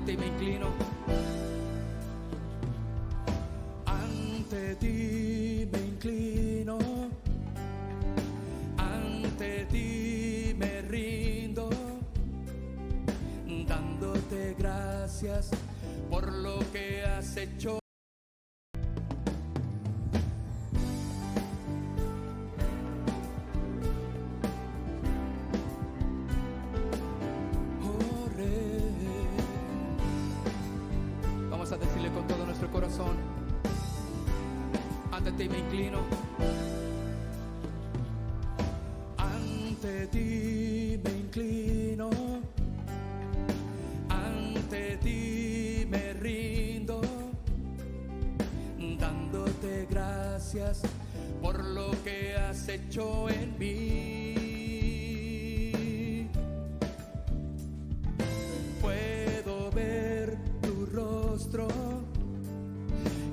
ti me inclino. Ante ti me inclino. Ante ti me rindo, dándote gracias por lo que has hecho. Oh, Rey. Vamos a decirle con todo nuestro corazón: ante ti me inclino. Ante ti me inclino, ante ti me rindo, dándote gracias por lo que has hecho en mí. Puedo ver tu rostro,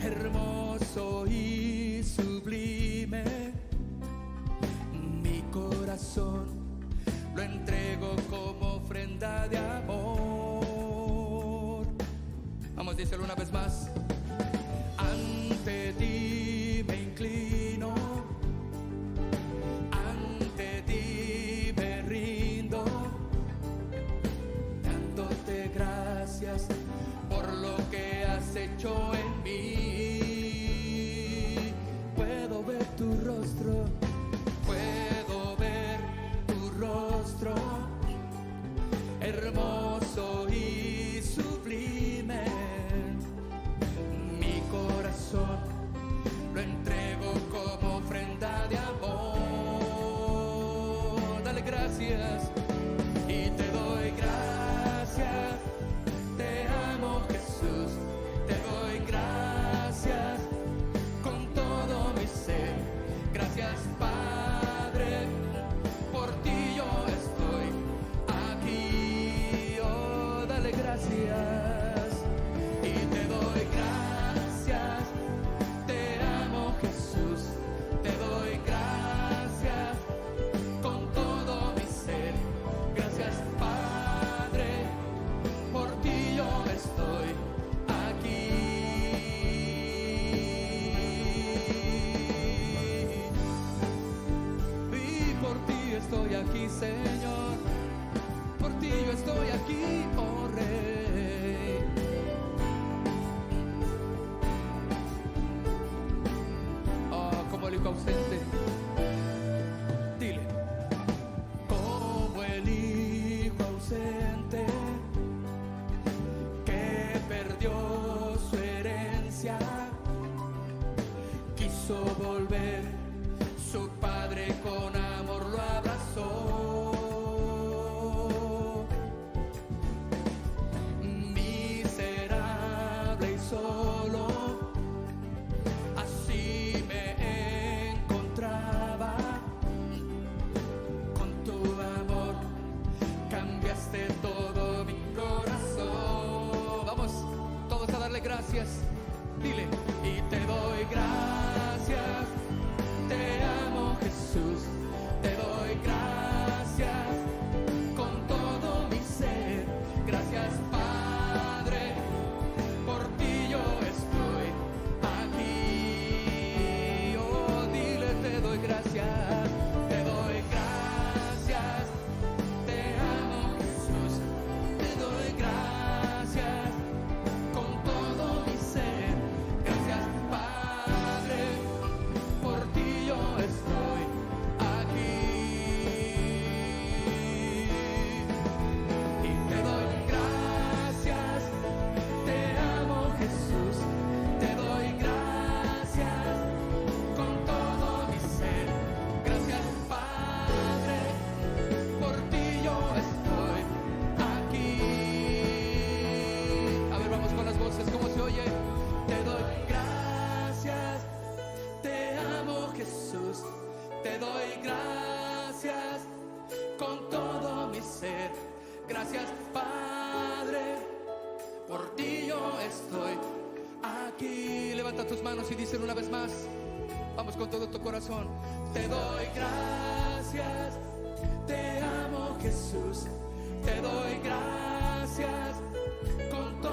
hermoso y sublime. Mi corazón lo entrego como ofrenda de amor. Vamos a decirlo una vez más. Ante ti me inclino, ante ti me rindo, dándote gracias por lo que has hecho en mí. Puedo ver tu rostro, hermoso y sublime. Mi corazón lo entrego como ofrenda de amor. Dale gracias y te doy gracias. Te amo, Jesús, te doy gracias con todo mi ser. Gracias, Padre, por ti yo estoy aquí. Oh, dale gracias y te doy gracias. Te amo, Jesús, te doy gracias con todo mi ser. Gracias, Padre, por ti yo estoy aquí. Y por ti estoy aquí, Señor. Por ti yo estoy aquí, oh Rey. Oh, como el hijo ausente. Dile: como el hijo ausente que perdió su herencia, quiso volver, su padre con amor lo abrazó. Miserable y solo, así me encontraba. Con tu amor cambiaste todo mi corazón. Vamos todos a darle gracias. Dile: y te doy gracias. Te amo, Jesús, te doy gracias con todo mi ser. Gracias, Padre, por ti yo estoy aquí. Oh, dile: te doy gracias, te doy gracias. Te amo, Jesús, te doy gracias con todo mi ser. Gracias, Padre, por ti yo estoy aquí. Y te doy gracias. Te amo, Jesús, te doy gracias con todo mi ser. Gracias, Padre, por ti yo estoy aquí. A ver, vamos con las voces, ¿cómo se oye? Te doy gracias. Te amo, Jesús, te doy gracias con todo mi ser. Gracias, Padre, por ti yo estoy aquí. Levanta tus manos y díselo una vez más. Vamos con todo tu corazón. Te doy gracias. Te amo, Jesús, te doy gracias con todo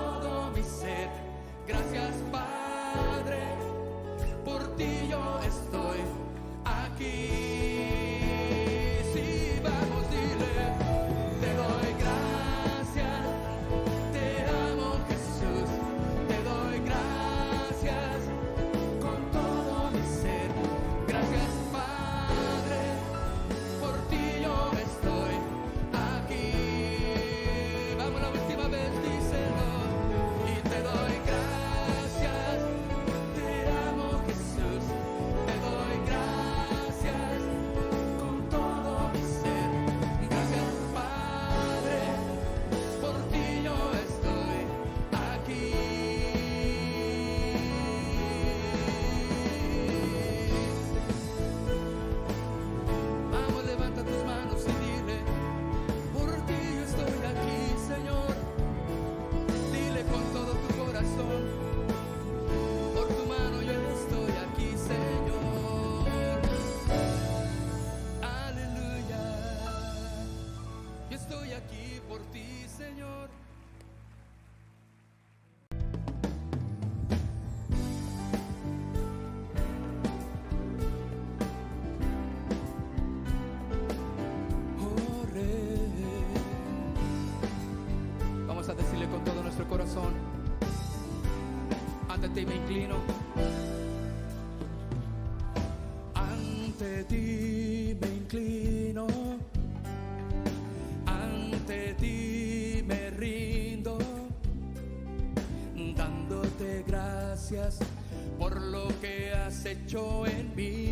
por ti, Señor. Oh, Rey. Vamos a decirle con todo nuestro corazón: ante ti me inclino, ante ti me inclino, ante ti me rindo, dándote gracias por lo que has hecho en mí.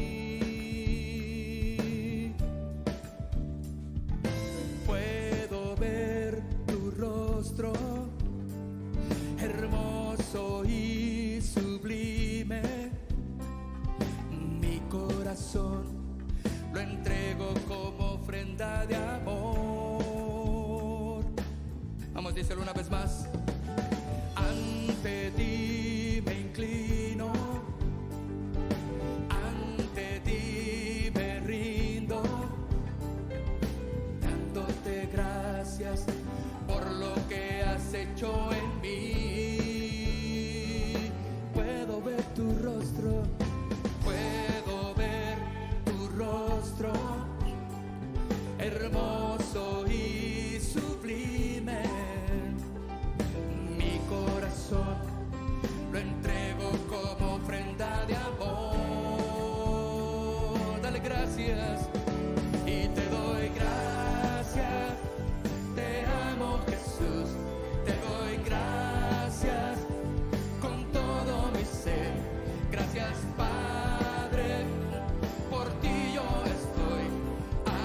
Puedo ver tu rostro, hermoso y sublime. Mi corazón lo entrego como ofrenda de amor. Vamos, díselo una vez más. Ante ti me inclino, ante ti me rindo, dándote gracias por lo que has hecho en mí. Puedo ver tu rostro, puedo ver tu rostro, hermoso y sublime. Mi corazón lo entrego como ofrenda de amor. Dale gracias y te doy gracias. Te amo, Jesús, te doy gracias con todo mi ser. Gracias, Padre, por ti yo estoy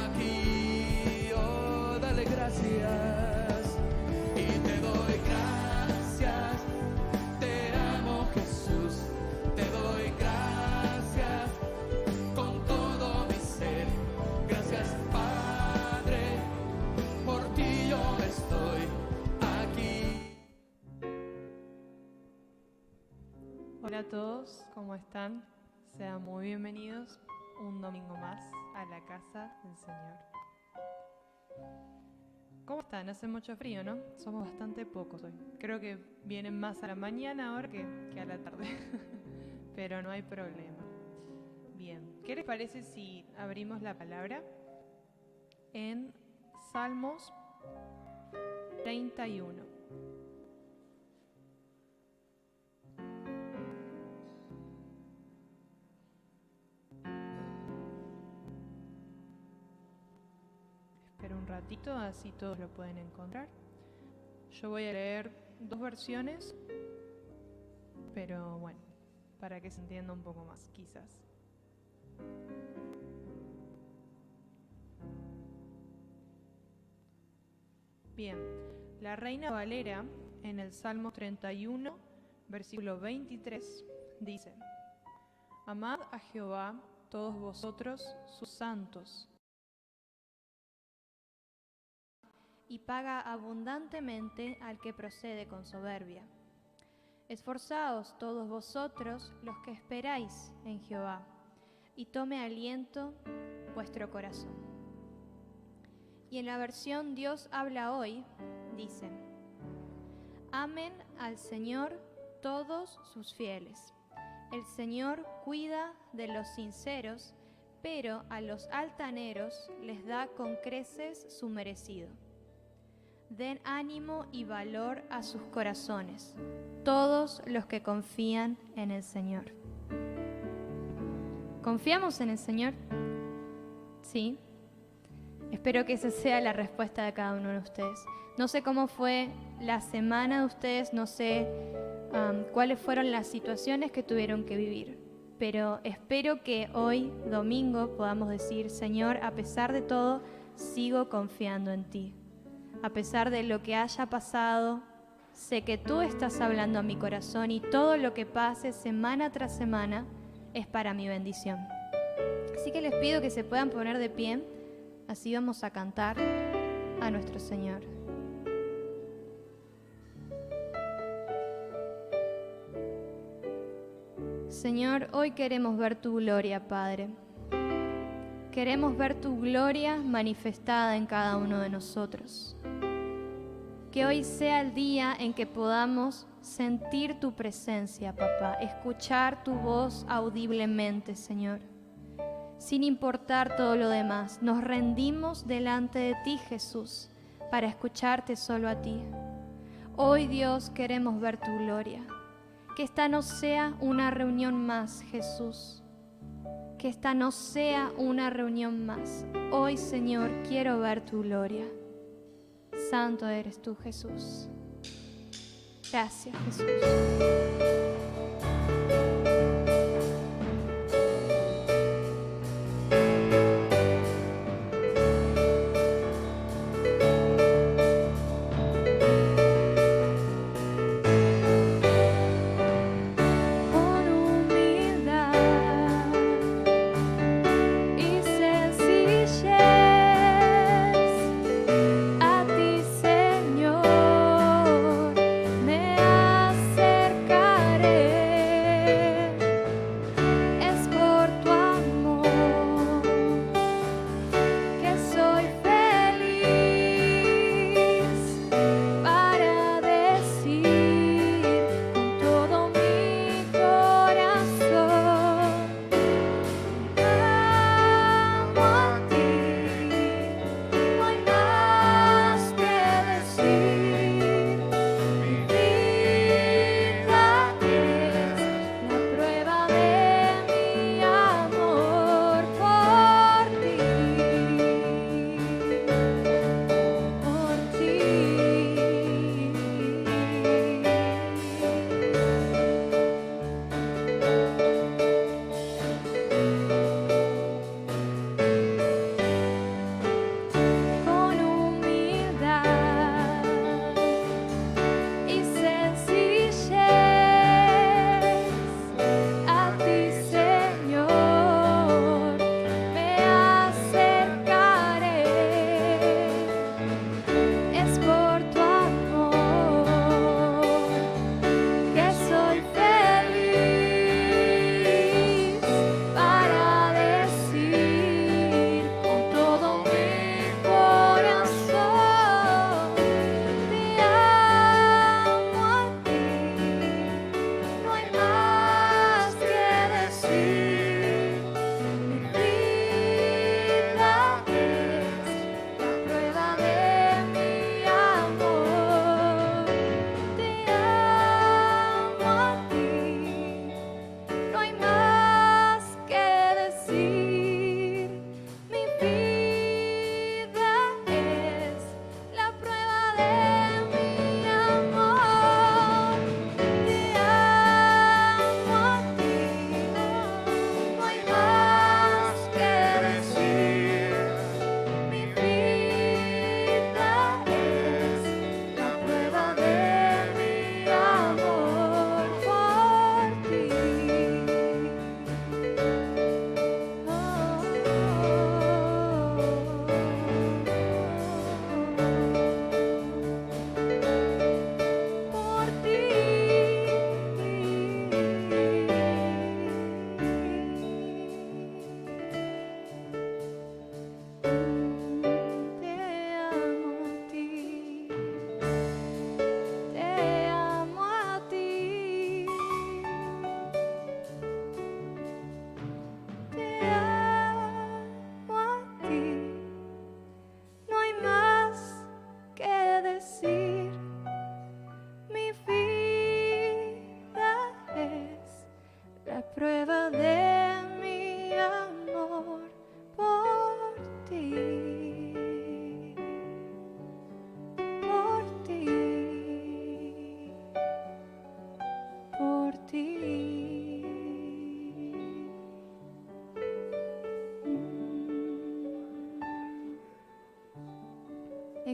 aquí. Oh, dale gracias y te doy gracias. Te amo, Jesús, te doy gracias con todo mi ser. Gracias, Padre, por ti yo estoy aquí. Hola a todos, ¿cómo están? Sean muy bienvenidos un domingo más a la casa del Señor. ¿Cómo están? Hace mucho frío, ¿no? Somos bastante pocos hoy. Creo que vienen más a la mañana ahora que a la tarde. Pero no hay problema. Bien, ¿qué les parece si abrimos la palabra en Salmos 31? Espero un ratito, así todos lo pueden encontrar. Yo voy a leer dos versiones, pero bueno, para que se entienda un poco más, quizás. Bien, la Reina Valera en el Salmo 31, versículo 23, dice: Amad a Jehová todos vosotros sus santos, y paga abundantemente al que procede con soberbia. Esforzaos todos vosotros los que esperáis en Jehová, y tome aliento vuestro corazón. Y en la versión Dios habla hoy, dice: Amen al Señor todos sus fieles. El Señor cuida de los sinceros, pero a los altaneros les da con creces su merecido. Den ánimo y valor a sus corazones, todos los que confían en el Señor. ¿Confiamos en el Señor? Sí. Espero que esa sea la respuesta de cada uno de ustedes. No sé cómo fue la semana de ustedes, no sé cuáles fueron las situaciones que tuvieron que vivir, pero espero que hoy, domingo, podamos decir: Señor, a pesar de todo, sigo confiando en ti. A pesar de lo que haya pasado, sé que tú estás hablando a mi corazón y todo lo que pase semana tras semana es para mi bendición. Así que les pido que se puedan poner de pie, así vamos a cantar a nuestro Señor. Señor, hoy queremos ver tu gloria, Padre. Queremos ver tu gloria manifestada en cada uno de nosotros. Que hoy sea el día en que podamos sentir tu presencia, papá, escuchar tu voz audiblemente, Señor. Sin importar todo lo demás, nos rendimos delante de ti, Jesús, para escucharte solo a ti. Hoy, Dios, queremos ver tu gloria. Que esta no sea una reunión más, Jesús. Que esta no sea una reunión más. Hoy, Señor, quiero ver tu gloria. Santo eres tú, Jesús. Gracias, Jesús.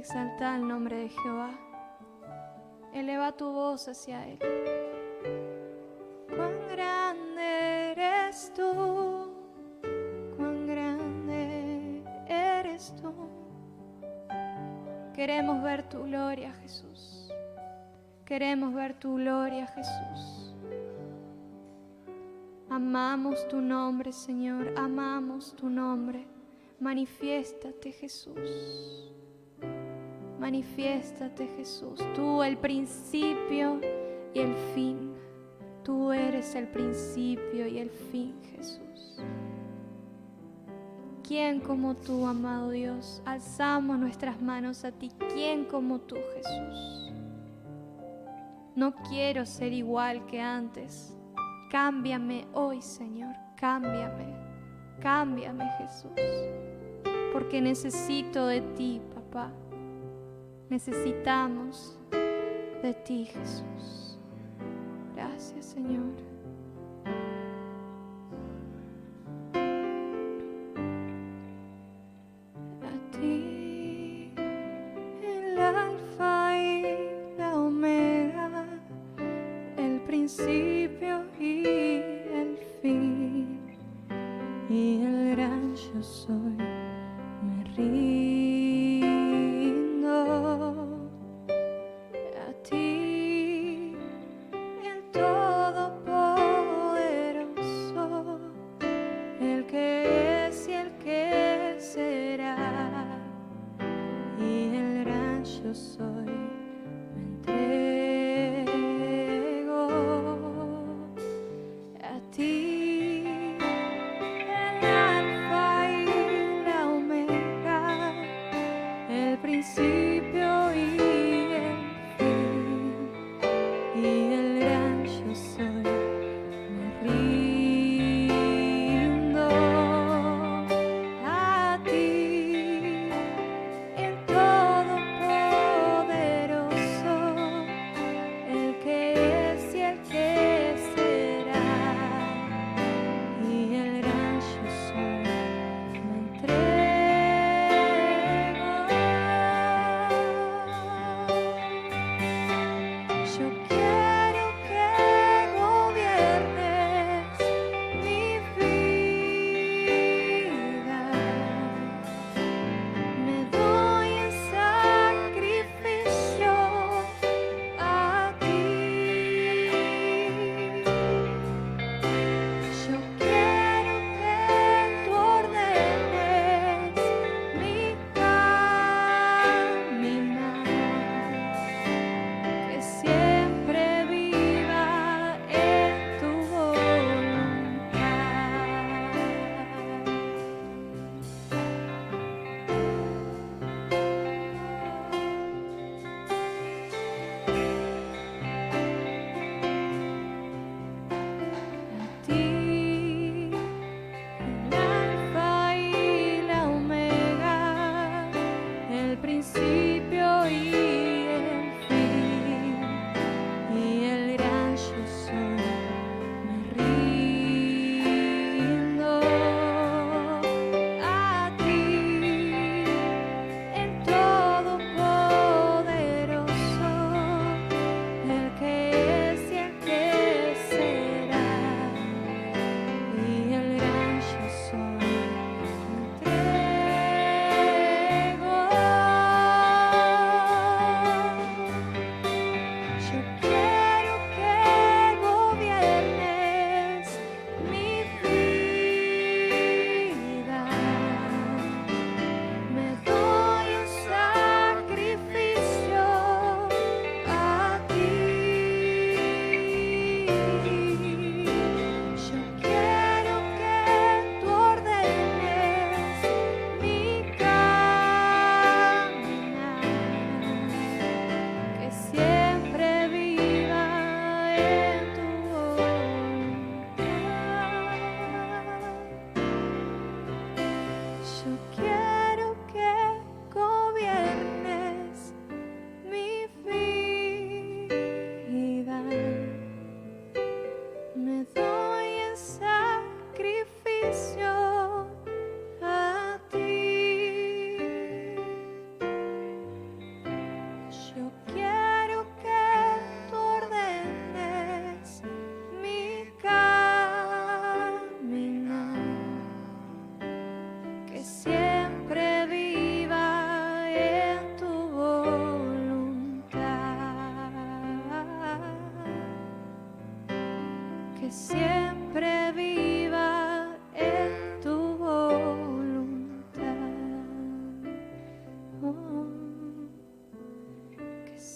Exalta el nombre de Jehová. Eleva tu voz hacia Él. Cuán grande eres tú, cuán grande eres tú. Queremos ver tu gloria, Jesús. Queremos ver tu gloria, Jesús. Amamos tu nombre, Señor. Amamos tu nombre. Manifiéstate, Jesús. Manifiéstate, Jesús, tú el principio y el fin. Tú eres el principio y el fin, Jesús. ¿Quién como tú, amado Dios? Alzamos nuestras manos a ti. ¿Quién como tú, Jesús? No quiero ser igual que antes. Cámbiame hoy, Señor. Cámbiame. Cámbiame, Jesús. Porque necesito de ti, papá. Necesitamos de ti, Jesús. Gracias, Señor. A ti, el Alfa y la Omega, el principio y el fin, y el gran yo soy, me rindo. Soy, me entrego a ti, el Alfa y la Omega, el principio y el fin, y el gran yo soy, me rindo a ti, el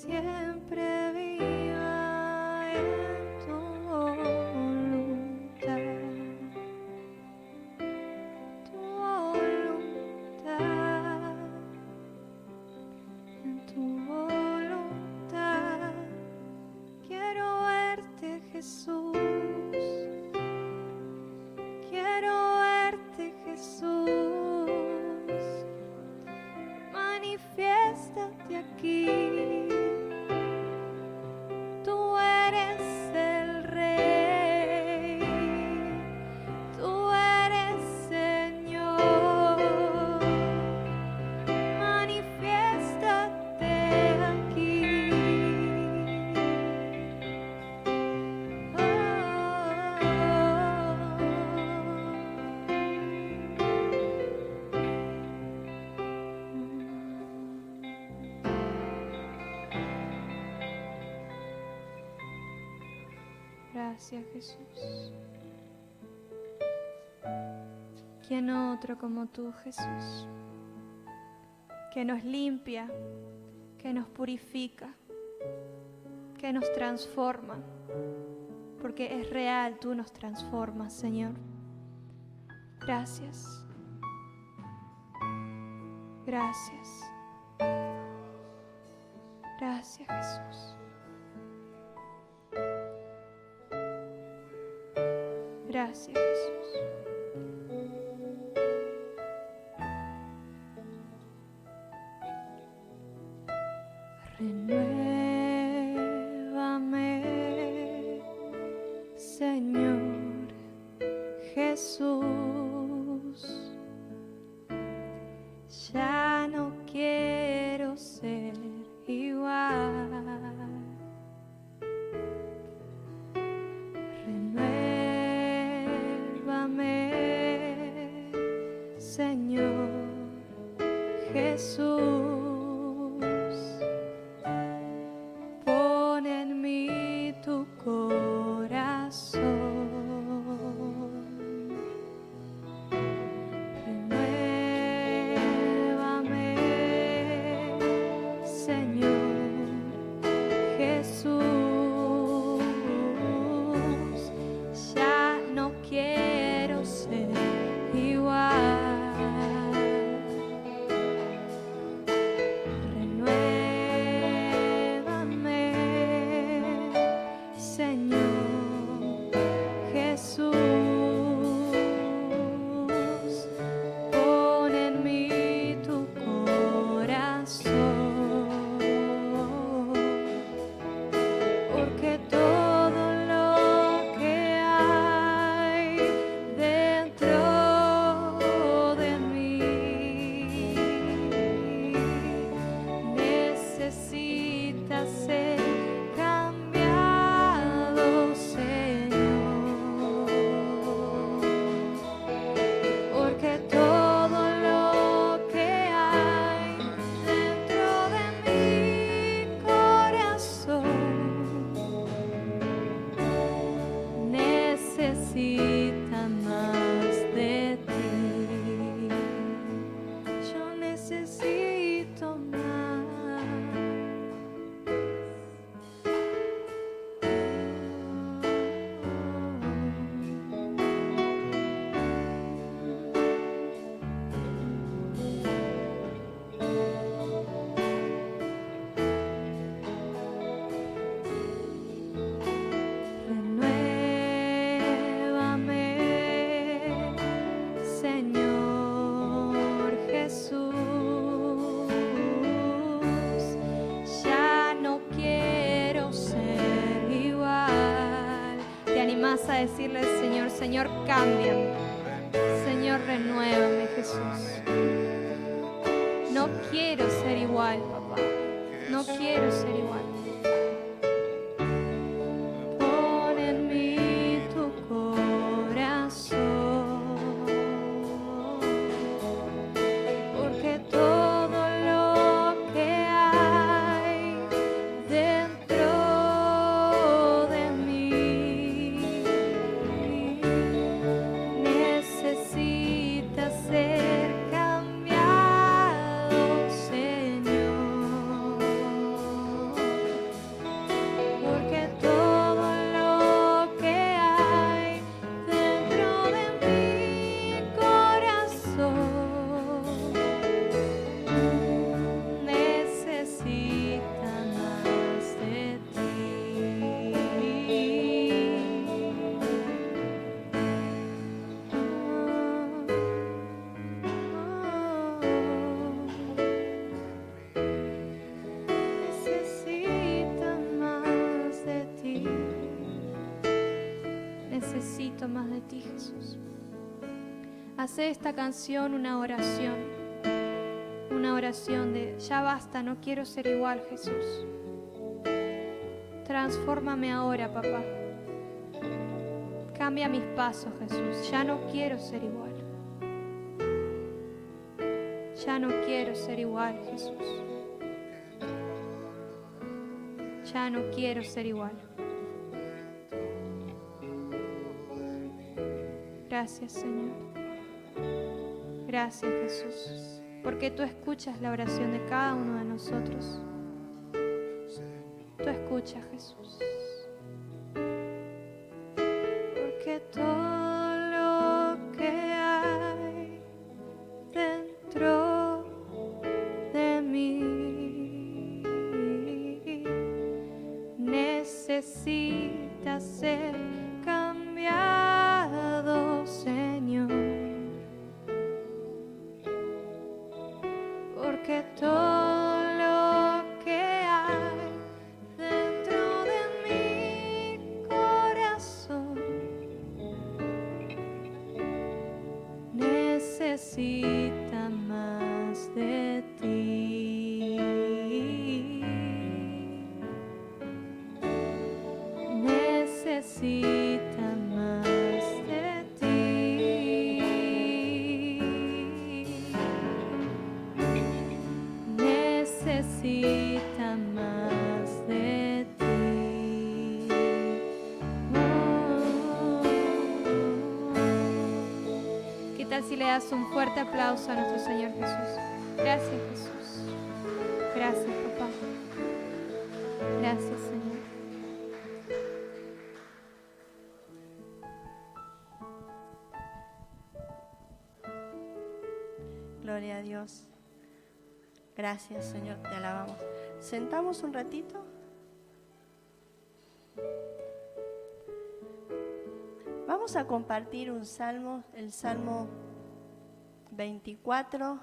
siempre viva en tu voluntad, tu voluntad, en tu voluntad. Quiero verte, Jesús. Quiero verte, Jesús. Manifiéstate aquí. Tú eres el Rey. Tú eres Señor. Manifiéstate aquí. Gracias, Jesús. ¿Quién otro como tú, Jesús? Que nos limpia, que nos purifica, que nos transforma. Porque es real, tú nos transformas, Señor. Gracias. Gracias. Gracias, Jesús. Gracias, Jesús. Renuévame, Señor Jesús. Ya no quiero ser igual. Señor Jesús, pon en mí tu corazón. Renuévame, Señor Jesús. Ya no quiero ser igual. A decirle al Señor, Señor, cámbiame, Señor, renuévame, Jesús. No quiero ser igual, papá, no quiero ser igual. Pon en mí tu corazón, porque todo lo que hay dentro de mí necesita ser cambiado, Señor. Hacé esta canción una oración de ya basta, no quiero ser igual, Jesús. Transfórmame ahora, papá. Cambia mis pasos, Jesús. Ya no quiero ser igual. Ya no quiero ser igual, Jesús. Ya no quiero ser igual. Gracias, Señor. Gracias, Jesús, porque tú escuchas la oración de cada uno de nosotros. Tú escuchas, Jesús. Porque todo lo que hay dentro de mí necesita ser cambiado, Señor. Porque todo lo que hay dentro de mi corazón necesita más de ti. Necesita más de ti. Necesita más de ti. ¿Qué tal si le das un fuerte aplauso a nuestro Señor Jesús? Gracias, Jesús. Gracias, papá. Gracias, Señor. Gloria a Dios. Gracias, Señor, te alabamos. ¿Sentamos un ratito? Vamos a compartir un salmo, el Salmo 24.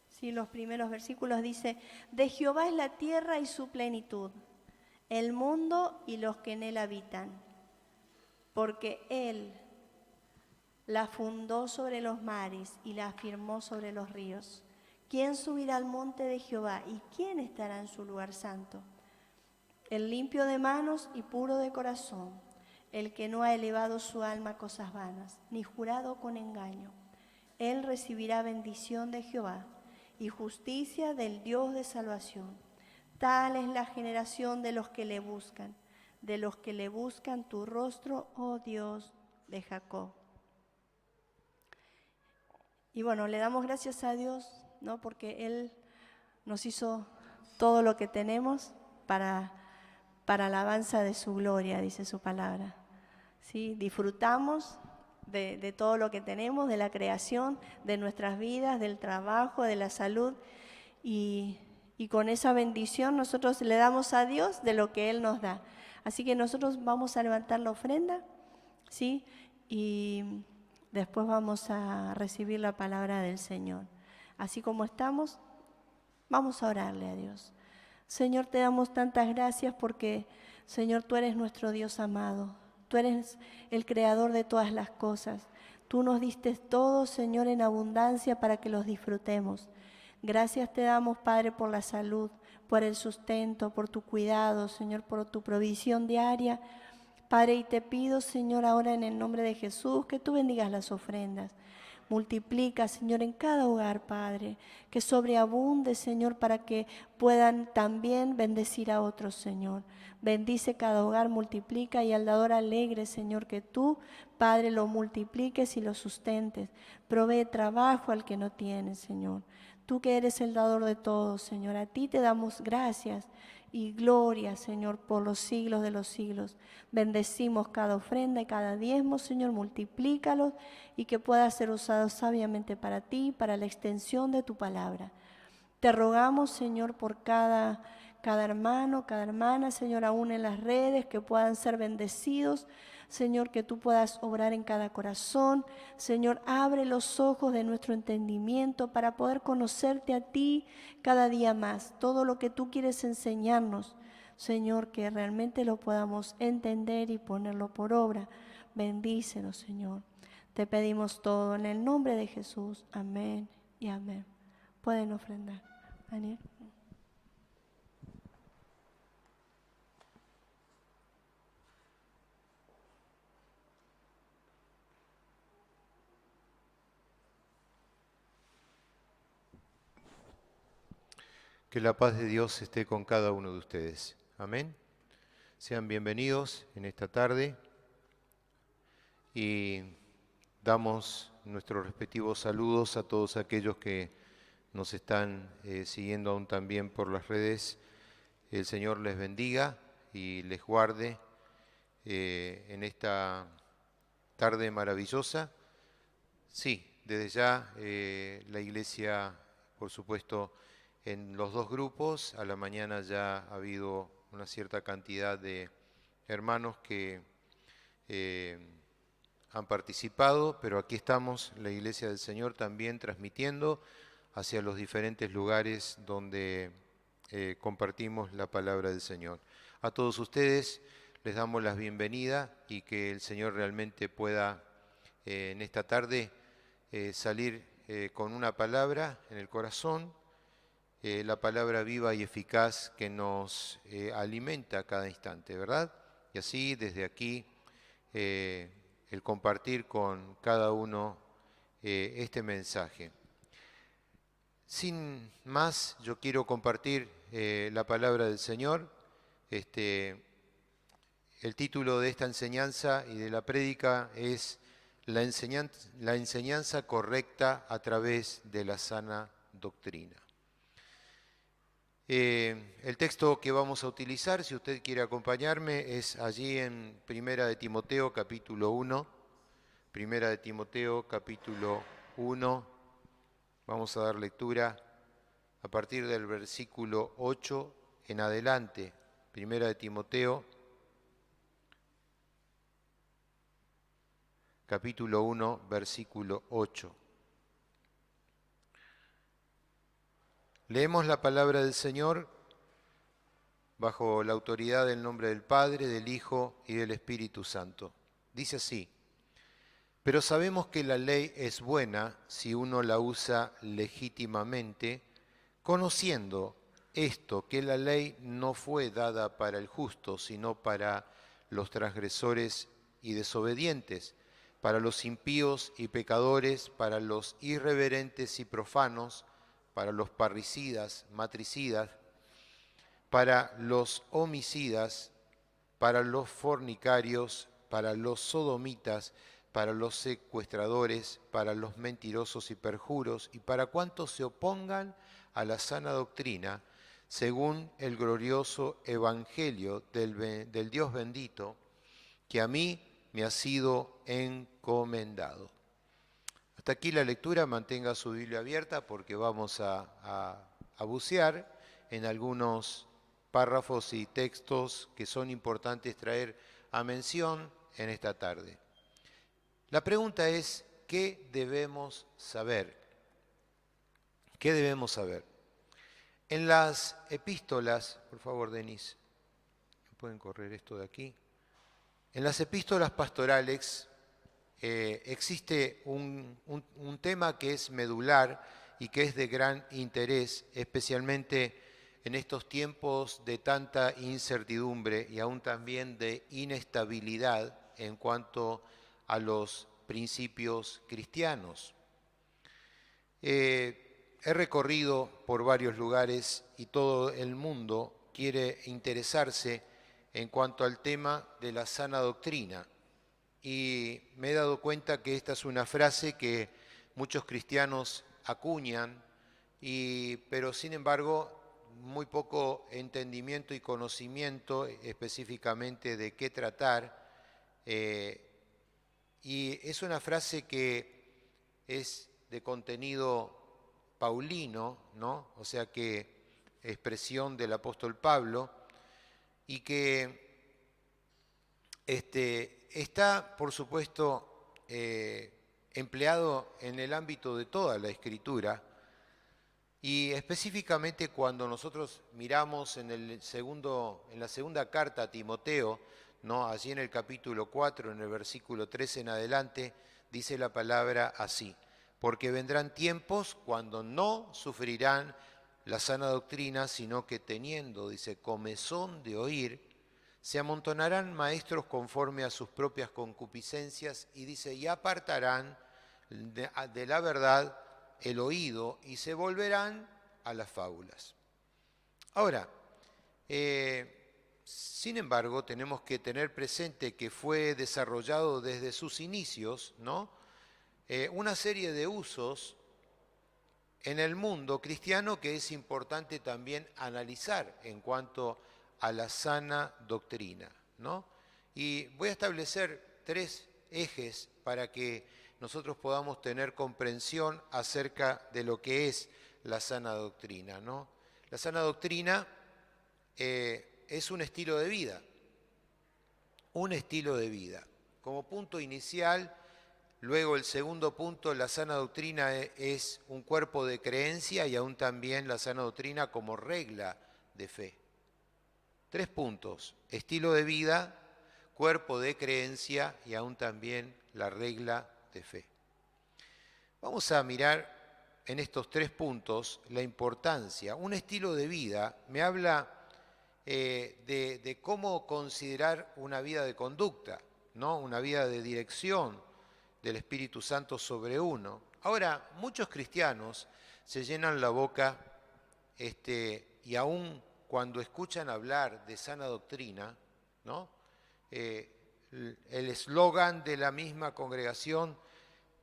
Sí, los primeros versículos dice: de Jehová es la tierra y su plenitud, el mundo y los que en él habitan, porque él la fundó sobre los mares y la afirmó sobre los ríos. ¿Quién subirá al monte de Jehová y quién estará en su lugar santo? El limpio de manos y puro de corazón, el que no ha elevado su alma a cosas vanas, ni jurado con engaño. Él recibirá bendición de Jehová y justicia del Dios de salvación. Tal es la generación de los que le buscan tu rostro, oh Dios de Jacob. Y bueno, le damos gracias a Dios, ¿no? Porque Él nos hizo todo lo que tenemos para alabanza de su gloria, dice su palabra. ¿Sí? Disfrutamos de todo lo que tenemos, de la creación, de nuestras vidas, del trabajo, de la salud. Y con esa bendición nosotros le damos a Dios de lo que Él nos da. Así que nosotros vamos a levantar la ofrenda, ¿sí? Y después vamos a recibir la palabra del Señor. Así como estamos, vamos a orarle a Dios. Señor, te damos tantas gracias porque, Señor, tú eres nuestro Dios amado. Tú eres el creador de todas las cosas. Tú nos diste todo, Señor, en abundancia para que los disfrutemos. Gracias te damos, Padre, por la salud, por el sustento, por tu cuidado, Señor, por tu provisión diaria. Padre, y te pido, Señor, ahora en el nombre de Jesús, que tú bendigas las ofrendas. Multiplica, Señor, en cada hogar, Padre, que sobreabunde, Señor, para que puedan también bendecir a otros, Señor. Bendice cada hogar, multiplica, y al dador alegre, Señor, que tú, Padre, lo multipliques y lo sustentes. Provee trabajo al que no tiene, Señor. Tú que eres el dador de todos, Señor, a ti te damos gracias y gloria, Señor, por los siglos de los siglos. Bendecimos cada ofrenda y cada diezmo, Señor, multiplícalos y que pueda ser usado sabiamente para ti, para la extensión de tu palabra. Te rogamos, Señor, por cada hermano, cada hermana, Señor, aún en las redes, que puedan ser bendecidos. Señor, que tú puedas obrar en cada corazón. Señor, abre los ojos de nuestro entendimiento para poder conocerte a ti cada día más. Todo lo que tú quieres enseñarnos, Señor, que realmente lo podamos entender y ponerlo por obra. Bendícenos, Señor. Te pedimos todo en el nombre de Jesús. Amén y amén. Pueden ofrendar. Daniel. Que la paz de Dios esté con cada uno de ustedes. Amén. Sean bienvenidos en esta tarde y damos nuestros respectivos saludos a todos aquellos que nos están siguiendo aún también por las redes. El Señor les bendiga y les guarde en esta tarde maravillosa. Sí, desde ya la iglesia, por supuesto, en los dos grupos, a la mañana ya ha habido una cierta cantidad de hermanos que han participado, pero aquí estamos, la Iglesia del Señor, también transmitiendo hacia los diferentes lugares donde compartimos la palabra del Señor. A todos ustedes les damos la bienvenida y que el Señor realmente pueda en esta tarde salir con una palabra en el corazón, la palabra viva y eficaz que nos alimenta a cada instante, ¿verdad? Y así desde aquí el compartir con cada uno este mensaje. Sin más, yo quiero compartir la palabra del Señor. El título de esta enseñanza y de la prédica es la enseñanza correcta a través de la sana doctrina. El texto que vamos a utilizar, si usted quiere acompañarme, es allí en Primera de Timoteo capítulo 1. Primera de Timoteo capítulo 1. Vamos a dar lectura a partir del versículo 8 en adelante. Primera de Timoteo capítulo 1, versículo 8. Leemos la palabra del Señor bajo la autoridad del nombre del Padre, del Hijo y del Espíritu Santo. Dice así: pero sabemos que la ley es buena si uno la usa legítimamente, conociendo esto, que la ley no fue dada para el justo, sino para los transgresores y desobedientes, para los impíos y pecadores, para los irreverentes y profanos, para los parricidas, matricidas, para los homicidas, para los fornicarios, para los sodomitas, para los secuestradores, para los mentirosos y perjuros, y para cuantos se opongan a la sana doctrina, según el glorioso evangelio del Dios bendito, que a mí me ha sido encomendado. Hasta aquí la lectura. Mantenga su Biblia abierta porque vamos a bucear en algunos párrafos y textos que son importantes traer a mención en esta tarde. La pregunta es, ¿qué debemos saber? ¿Qué debemos saber? En las epístolas, por favor, Denis, ¿pueden correr esto de aquí? En las epístolas pastorales existe un tema que es medular y que es de gran interés, especialmente en estos tiempos de tanta incertidumbre y aún también de inestabilidad en cuanto a los principios cristianos. He recorrido por varios lugares y todo el mundo quiere interesarse en cuanto al tema de la sana doctrina. Y me he dado cuenta que esta es una frase que muchos cristianos acuñan, pero sin embargo muy poco entendimiento y conocimiento específicamente de qué tratar. Y es una frase que es de contenido paulino, ¿no? O sea que expresión del apóstol Pablo, y que está, por supuesto, empleado en el ámbito de toda la Escritura, y específicamente cuando nosotros miramos en la segunda carta a Timoteo, ¿no? Allí en el capítulo 4, en el versículo 13 en adelante, dice la palabra así: porque vendrán tiempos cuando no sufrirán la sana doctrina, sino que teniendo, dice, comezón de oír, se amontonarán maestros conforme a sus propias concupiscencias, y dice, y apartarán de la verdad el oído y se volverán a las fábulas. Ahora, sin embargo, tenemos que tener presente que fue desarrollado desde sus inicios, ¿no? Una serie de usos en el mundo cristiano que es importante también analizar en cuanto a la sana doctrina, ¿no? Y voy a establecer 3 ejes para que nosotros podamos tener comprensión acerca de lo que es la sana doctrina, ¿no? La sana doctrina es un estilo de vida, un estilo de vida. Como punto inicial, luego el segundo punto, la sana doctrina es un cuerpo de creencia y aún también la sana doctrina como regla de fe. 3 puntos: estilo de vida, cuerpo de creencia y aún también la regla de fe. Vamos a mirar en estos 3 puntos la importancia. Un estilo de vida me habla de cómo considerar una vida de conducta, ¿no? Una vida de dirección del Espíritu Santo sobre uno. Ahora, muchos cristianos se llenan la boca y aún cuando escuchan hablar de sana doctrina, ¿no? El eslogan de la misma congregación: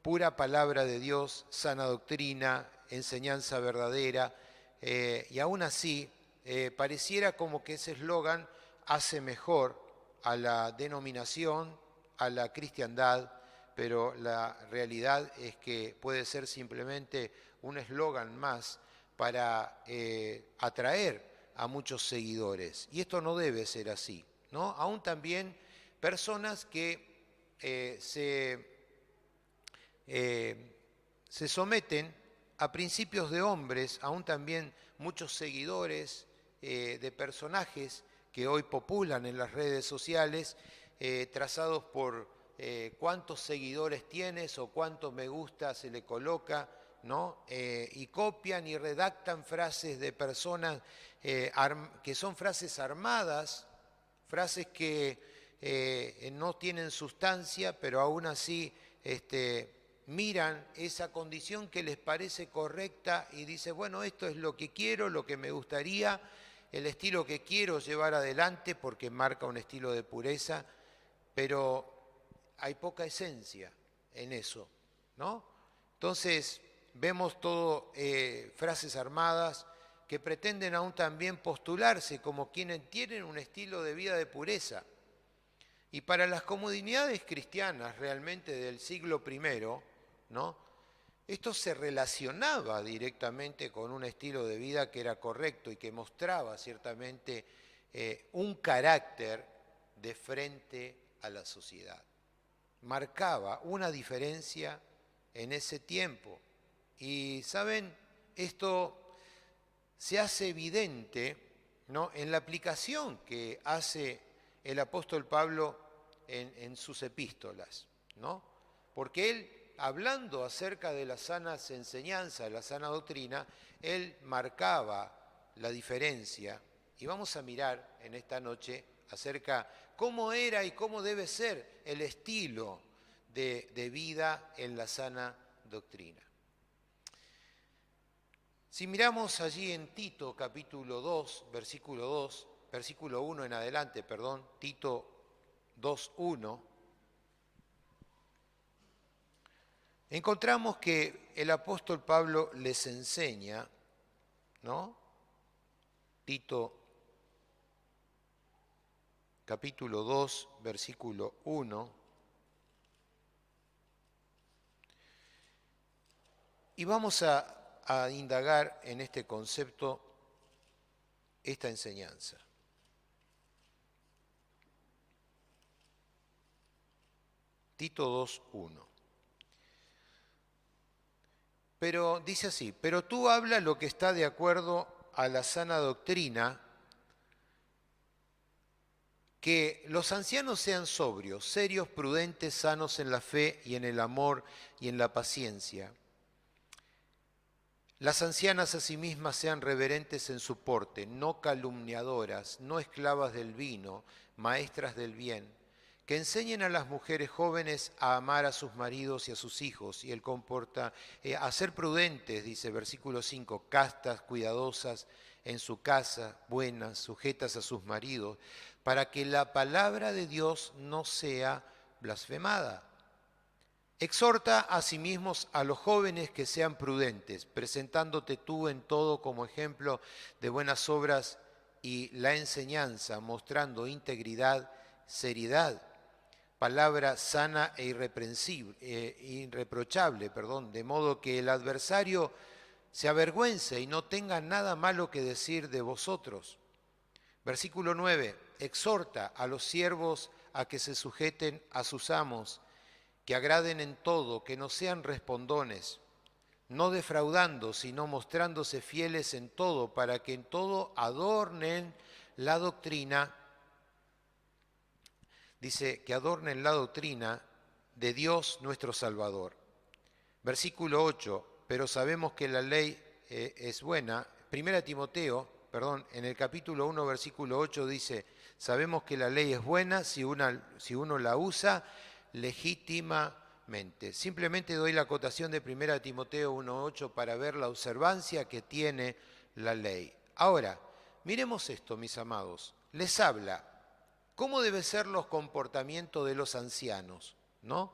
pura palabra de Dios, sana doctrina, enseñanza verdadera, y aún así pareciera como que ese eslogan hace mejor a la denominación, a la cristiandad, pero la realidad es que puede ser simplemente un eslogan más para atraer a muchos seguidores. Y esto no debe ser así, ¿no? Aún también personas que se someten a principios de hombres, aún también muchos seguidores de personajes que hoy populan en las redes sociales, trazados por cuántos seguidores tienes o cuántos me gusta se le coloca, ¿no? Y copian y redactan frases de personas que son frases armadas, frases que no tienen sustancia, pero aún así miran esa condición que les parece correcta y dicen, bueno, esto es lo que quiero, lo que me gustaría, el estilo que quiero llevar adelante porque marca un estilo de pureza, pero hay poca esencia en eso, ¿no? Entonces vemos todo frases armadas que pretenden aún también postularse como quienes tienen un estilo de vida de pureza. Y para las comunidades cristianas realmente del siglo I, ¿no? Esto se relacionaba directamente con un estilo de vida que era correcto y que mostraba ciertamente un carácter de frente a la sociedad. Marcaba una diferencia en ese tiempo. Y, ¿saben? Esto se hace evidente, ¿no? En la aplicación que hace el apóstol Pablo en sus epístolas, ¿no? Porque él, hablando acerca de las sanas enseñanzas, la sana doctrina, él marcaba la diferencia. Y vamos a mirar en esta noche acerca cómo era y cómo debe ser el estilo de vida en la sana doctrina. Si miramos allí en Tito capítulo 2, versículo 1 en adelante, Tito 2:1, encontramos que el apóstol Pablo les enseña, ¿no? Tito capítulo 2, versículo 1. Y vamos a indagar en este concepto, esta enseñanza. Tito 2:1. Pero dice así, pero tú habla lo que está de acuerdo a la sana doctrina que los ancianos sean sobrios, serios, prudentes, sanos en la fe y en el amor y en la paciencia. Las ancianas asimismas sean reverentes en su porte, no calumniadoras, no esclavas del vino, maestras del bien, que enseñen a las mujeres jóvenes a amar a sus maridos y a sus hijos, y a ser prudentes, dice versículo 5, castas, cuidadosas en su casa, buenas, sujetas a sus maridos, para que la palabra de Dios no sea blasfemada. Exhorta asimismo a los jóvenes que sean prudentes, presentándote tú en todo como ejemplo de buenas obras y la enseñanza, mostrando integridad, seriedad, palabra sana e irreprochable, de modo que el adversario se avergüence y no tenga nada malo que decir de vosotros. Versículo 9, exhorta a los siervos a que se sujeten a sus amos, que agraden en todo, que no sean respondones, no defraudando, sino mostrándose fieles en todo, para que en todo adornen la doctrina. Dice que adornen la doctrina de Dios nuestro Salvador. Versículo 8, pero sabemos que la ley es buena. En el capítulo 1, versículo 8 dice, sabemos que la ley es buena si uno la usa legítimamente. Simplemente doy la acotación de 1 Timoteo 1:8 para ver la observancia que tiene la ley. Ahora, miremos esto, mis amados. Les habla cómo deben ser los comportamientos de los ancianos, ¿no?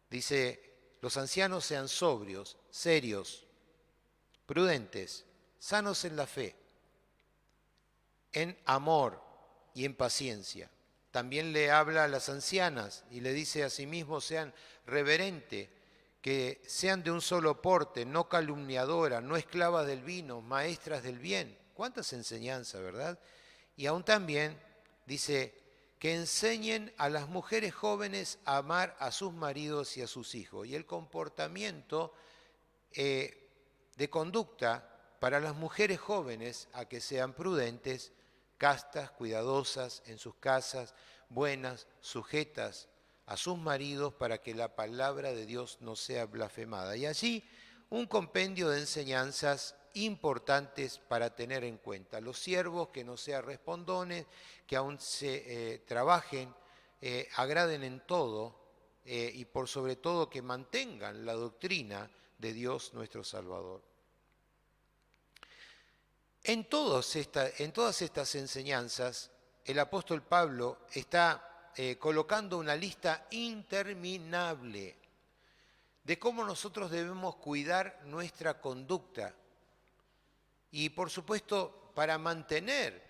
Dice, los ancianos sean sobrios, serios, prudentes, sanos en la fe, en amor y en paciencia. También le habla a las ancianas y le dice a sí mismo, sean reverentes, que sean de un solo porte, no calumniadoras, no esclavas del vino, maestras del bien. ¿Cuántas enseñanzas, verdad? Y aún también dice que enseñen a las mujeres jóvenes a amar a sus maridos y a sus hijos. Y el comportamiento de conducta para las mujeres jóvenes a que sean prudentes, castas, cuidadosas en sus casas, buenas, sujetas a sus maridos para que la palabra de Dios no sea blasfemada. Y allí un compendio de enseñanzas importantes para tener en cuenta. Los siervos que no sean respondones, que aún se trabajen, agraden en todo y por sobre todo que mantengan la doctrina de Dios nuestro Salvador. En todas estas enseñanzas, el apóstol Pablo está colocando una lista interminable de cómo nosotros debemos cuidar nuestra conducta y, por supuesto, para mantener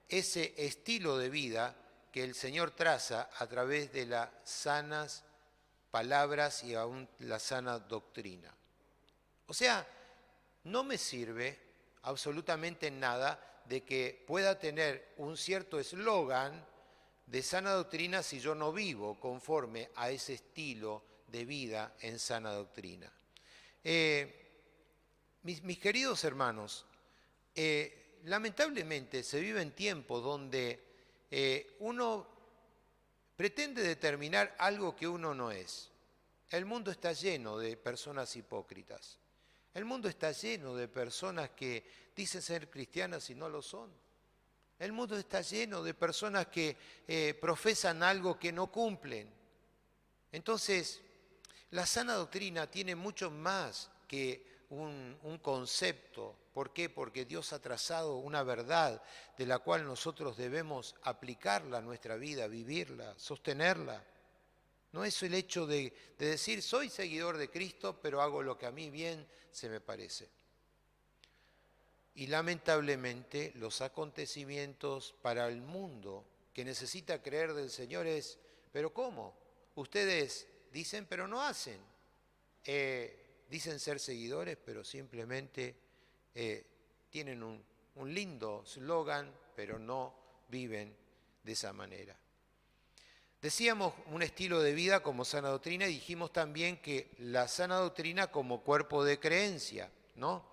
ese estilo de vida que el Señor traza a través de las sanas palabras y aún la sana doctrina. O sea, no me sirve absolutamente nada de que pueda tener un cierto eslogan de sana doctrina si yo no vivo conforme a ese estilo de vida en sana doctrina. Mis queridos hermanos, lamentablemente se vive en tiempos donde uno pretende determinar algo que uno no es. El mundo está lleno de personas hipócritas. El mundo está lleno de personas que dicen ser cristianas y no lo son. El mundo está lleno de personas que profesan algo que no cumplen. Entonces, la sana doctrina tiene mucho más que un concepto. ¿Por qué? Porque Dios ha trazado una verdad de la cual nosotros debemos aplicarla a nuestra vida, vivirla, sostenerla. No es el hecho de decir, soy seguidor de Cristo, pero hago lo que a mí bien se me parece. Y lamentablemente los acontecimientos para el mundo que necesita creer del Señor es, ¿pero cómo? Ustedes dicen, pero no hacen. Dicen ser seguidores, pero simplemente tienen un lindo eslogan, pero no viven de esa manera. Decíamos un estilo de vida como sana doctrina y dijimos también que la sana doctrina como cuerpo de creencia, ¿no?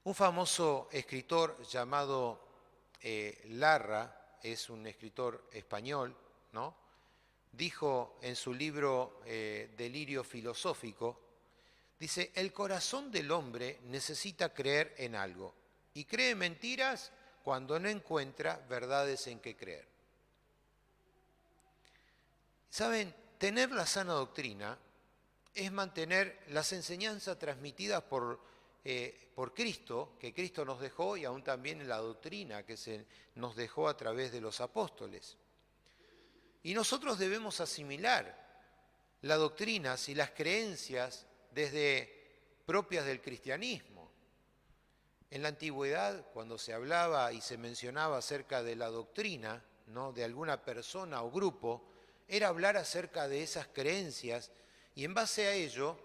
Un famoso escritor llamado Larra es un escritor español, ¿no? Dijo en su libro Delirio Filosófico, dice, el corazón del hombre necesita creer en algo y cree mentiras cuando no encuentra verdades en que creer. ¿Saben? Tener la sana doctrina es mantener las enseñanzas transmitidas por Cristo, que Cristo nos dejó, y aún también la doctrina que se nos dejó a través de los apóstoles. Y nosotros debemos asimilar las doctrinas y las creencias propias del cristianismo. En la antigüedad, cuando se hablaba y se mencionaba acerca de la doctrina, ¿no?, de alguna persona o grupo, era hablar acerca de esas creencias, y en base a ello,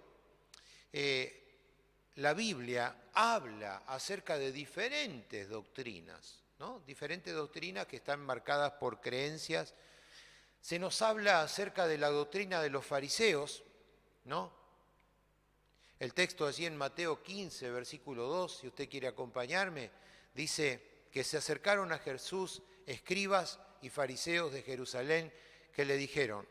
la Biblia habla acerca de diferentes doctrinas, ¿no? Diferentes doctrinas que están marcadas por creencias. Se nos habla acerca de la doctrina de los fariseos, ¿no? El texto allí en Mateo 15, versículo 2, si usted quiere acompañarme, dice que se acercaron a Jesús escribas y fariseos de Jerusalén que le dijeron,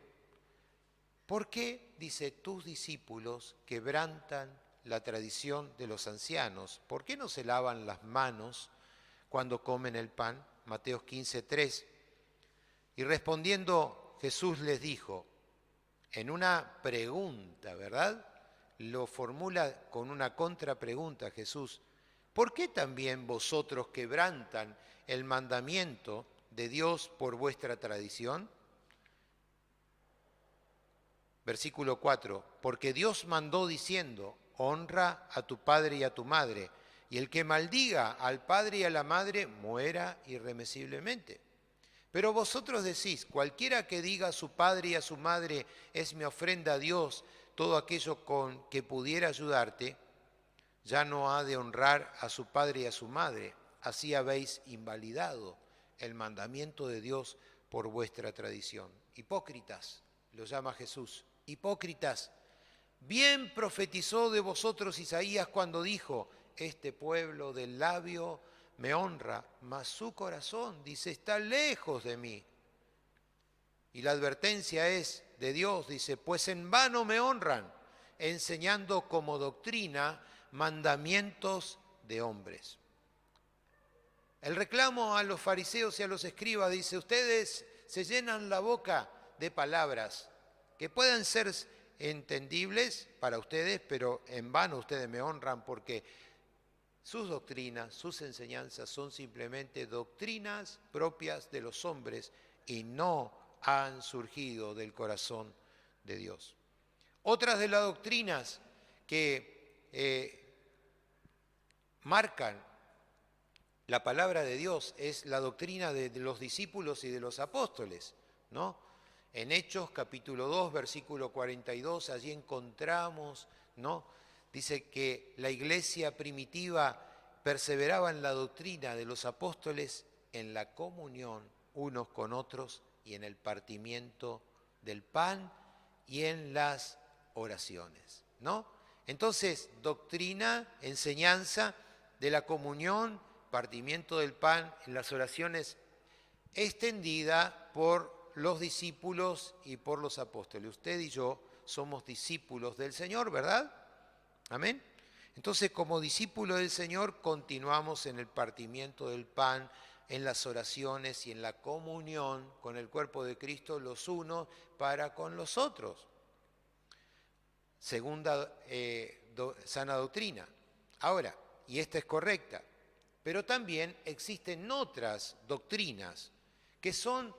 ¿por qué, dice, tus discípulos quebrantan la tradición de los ancianos? ¿Por qué no se lavan las manos cuando comen el pan? Mateo 15, 3. Y respondiendo Jesús les dijo, en una pregunta, ¿verdad? Lo formula con una contrapregunta Jesús. ¿Por qué también vosotros quebrantan el mandamiento de Dios por vuestra tradición? Versículo 4. Porque Dios mandó diciendo, honra a tu padre y a tu madre, y el que maldiga al padre y a la madre muera irremisiblemente. Pero vosotros decís, cualquiera que diga a su padre y a su madre es mi ofrenda a Dios, todo aquello con que pudiera ayudarte, ya no ha de honrar a su padre y a su madre. Así habéis invalidado el mandamiento de Dios por vuestra tradición. Hipócritas, lo llama Jesús. Hipócritas, bien profetizó de vosotros Isaías cuando dijo, este pueblo del labio me honra, mas su corazón, dice, está lejos de mí. Y la advertencia es de Dios, dice, pues en vano me honran, enseñando como doctrina mandamientos de hombres. El reclamo a los fariseos y a los escribas dice, ustedes se llenan la boca de palabras que pueden ser entendibles para ustedes, pero en vano ustedes me honran porque sus doctrinas, sus enseñanzas son simplemente doctrinas propias de los hombres y no han surgido del corazón de Dios. Otras de las doctrinas que marcan la palabra de Dios es la doctrina de los discípulos y de los apóstoles, ¿no? En Hechos capítulo 2, versículo 42, allí encontramos, ¿no? Dice que la iglesia primitiva perseveraba en la doctrina de los apóstoles, en la comunión unos con otros y en el partimiento del pan y en las oraciones, ¿no? Entonces, doctrina, enseñanza de la comunión, partimiento del pan en las oraciones, extendida por los discípulos y por los apóstoles. Usted y yo somos discípulos del Señor, ¿verdad? Amén. Entonces, como discípulos del Señor, continuamos en el partimiento del pan, en las oraciones y en la comunión con el cuerpo de Cristo los unos para con los otros. Segunda sana doctrina. Ahora, y esta es correcta, pero también existen otras doctrinas que son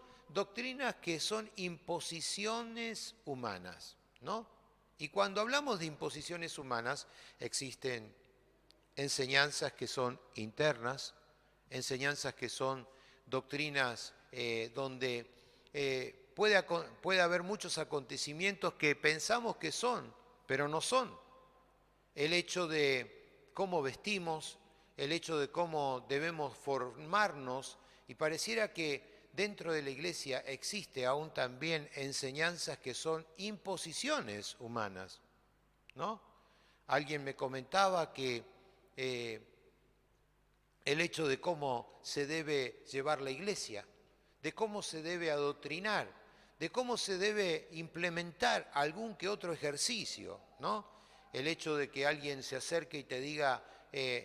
imposiciones humanas, ¿no? Y cuando hablamos de imposiciones humanas, existen enseñanzas que son internas, enseñanzas que son doctrinas donde puede haber muchos acontecimientos que pensamos que son, pero no son. El hecho de cómo vestimos, el hecho de cómo debemos formarnos, y pareciera que dentro de la iglesia existe aún también enseñanzas que son imposiciones humanas, ¿no? Alguien me comentaba que el hecho de cómo se debe llevar la iglesia, de cómo se debe adoctrinar, de cómo se debe implementar algún que otro ejercicio, ¿no? El hecho de que alguien se acerque y te diga,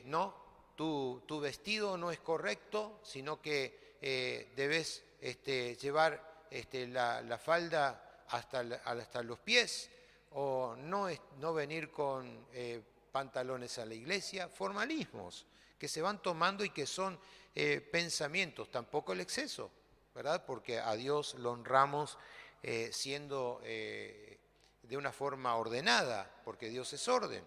no, tu vestido no es correcto, sino que debes llevar la falda hasta los pies, o no venir con pantalones a la iglesia, formalismos que se van tomando y que son pensamientos, tampoco el exceso, ¿verdad? Porque a Dios lo honramos siendo de una forma ordenada, porque Dios es orden,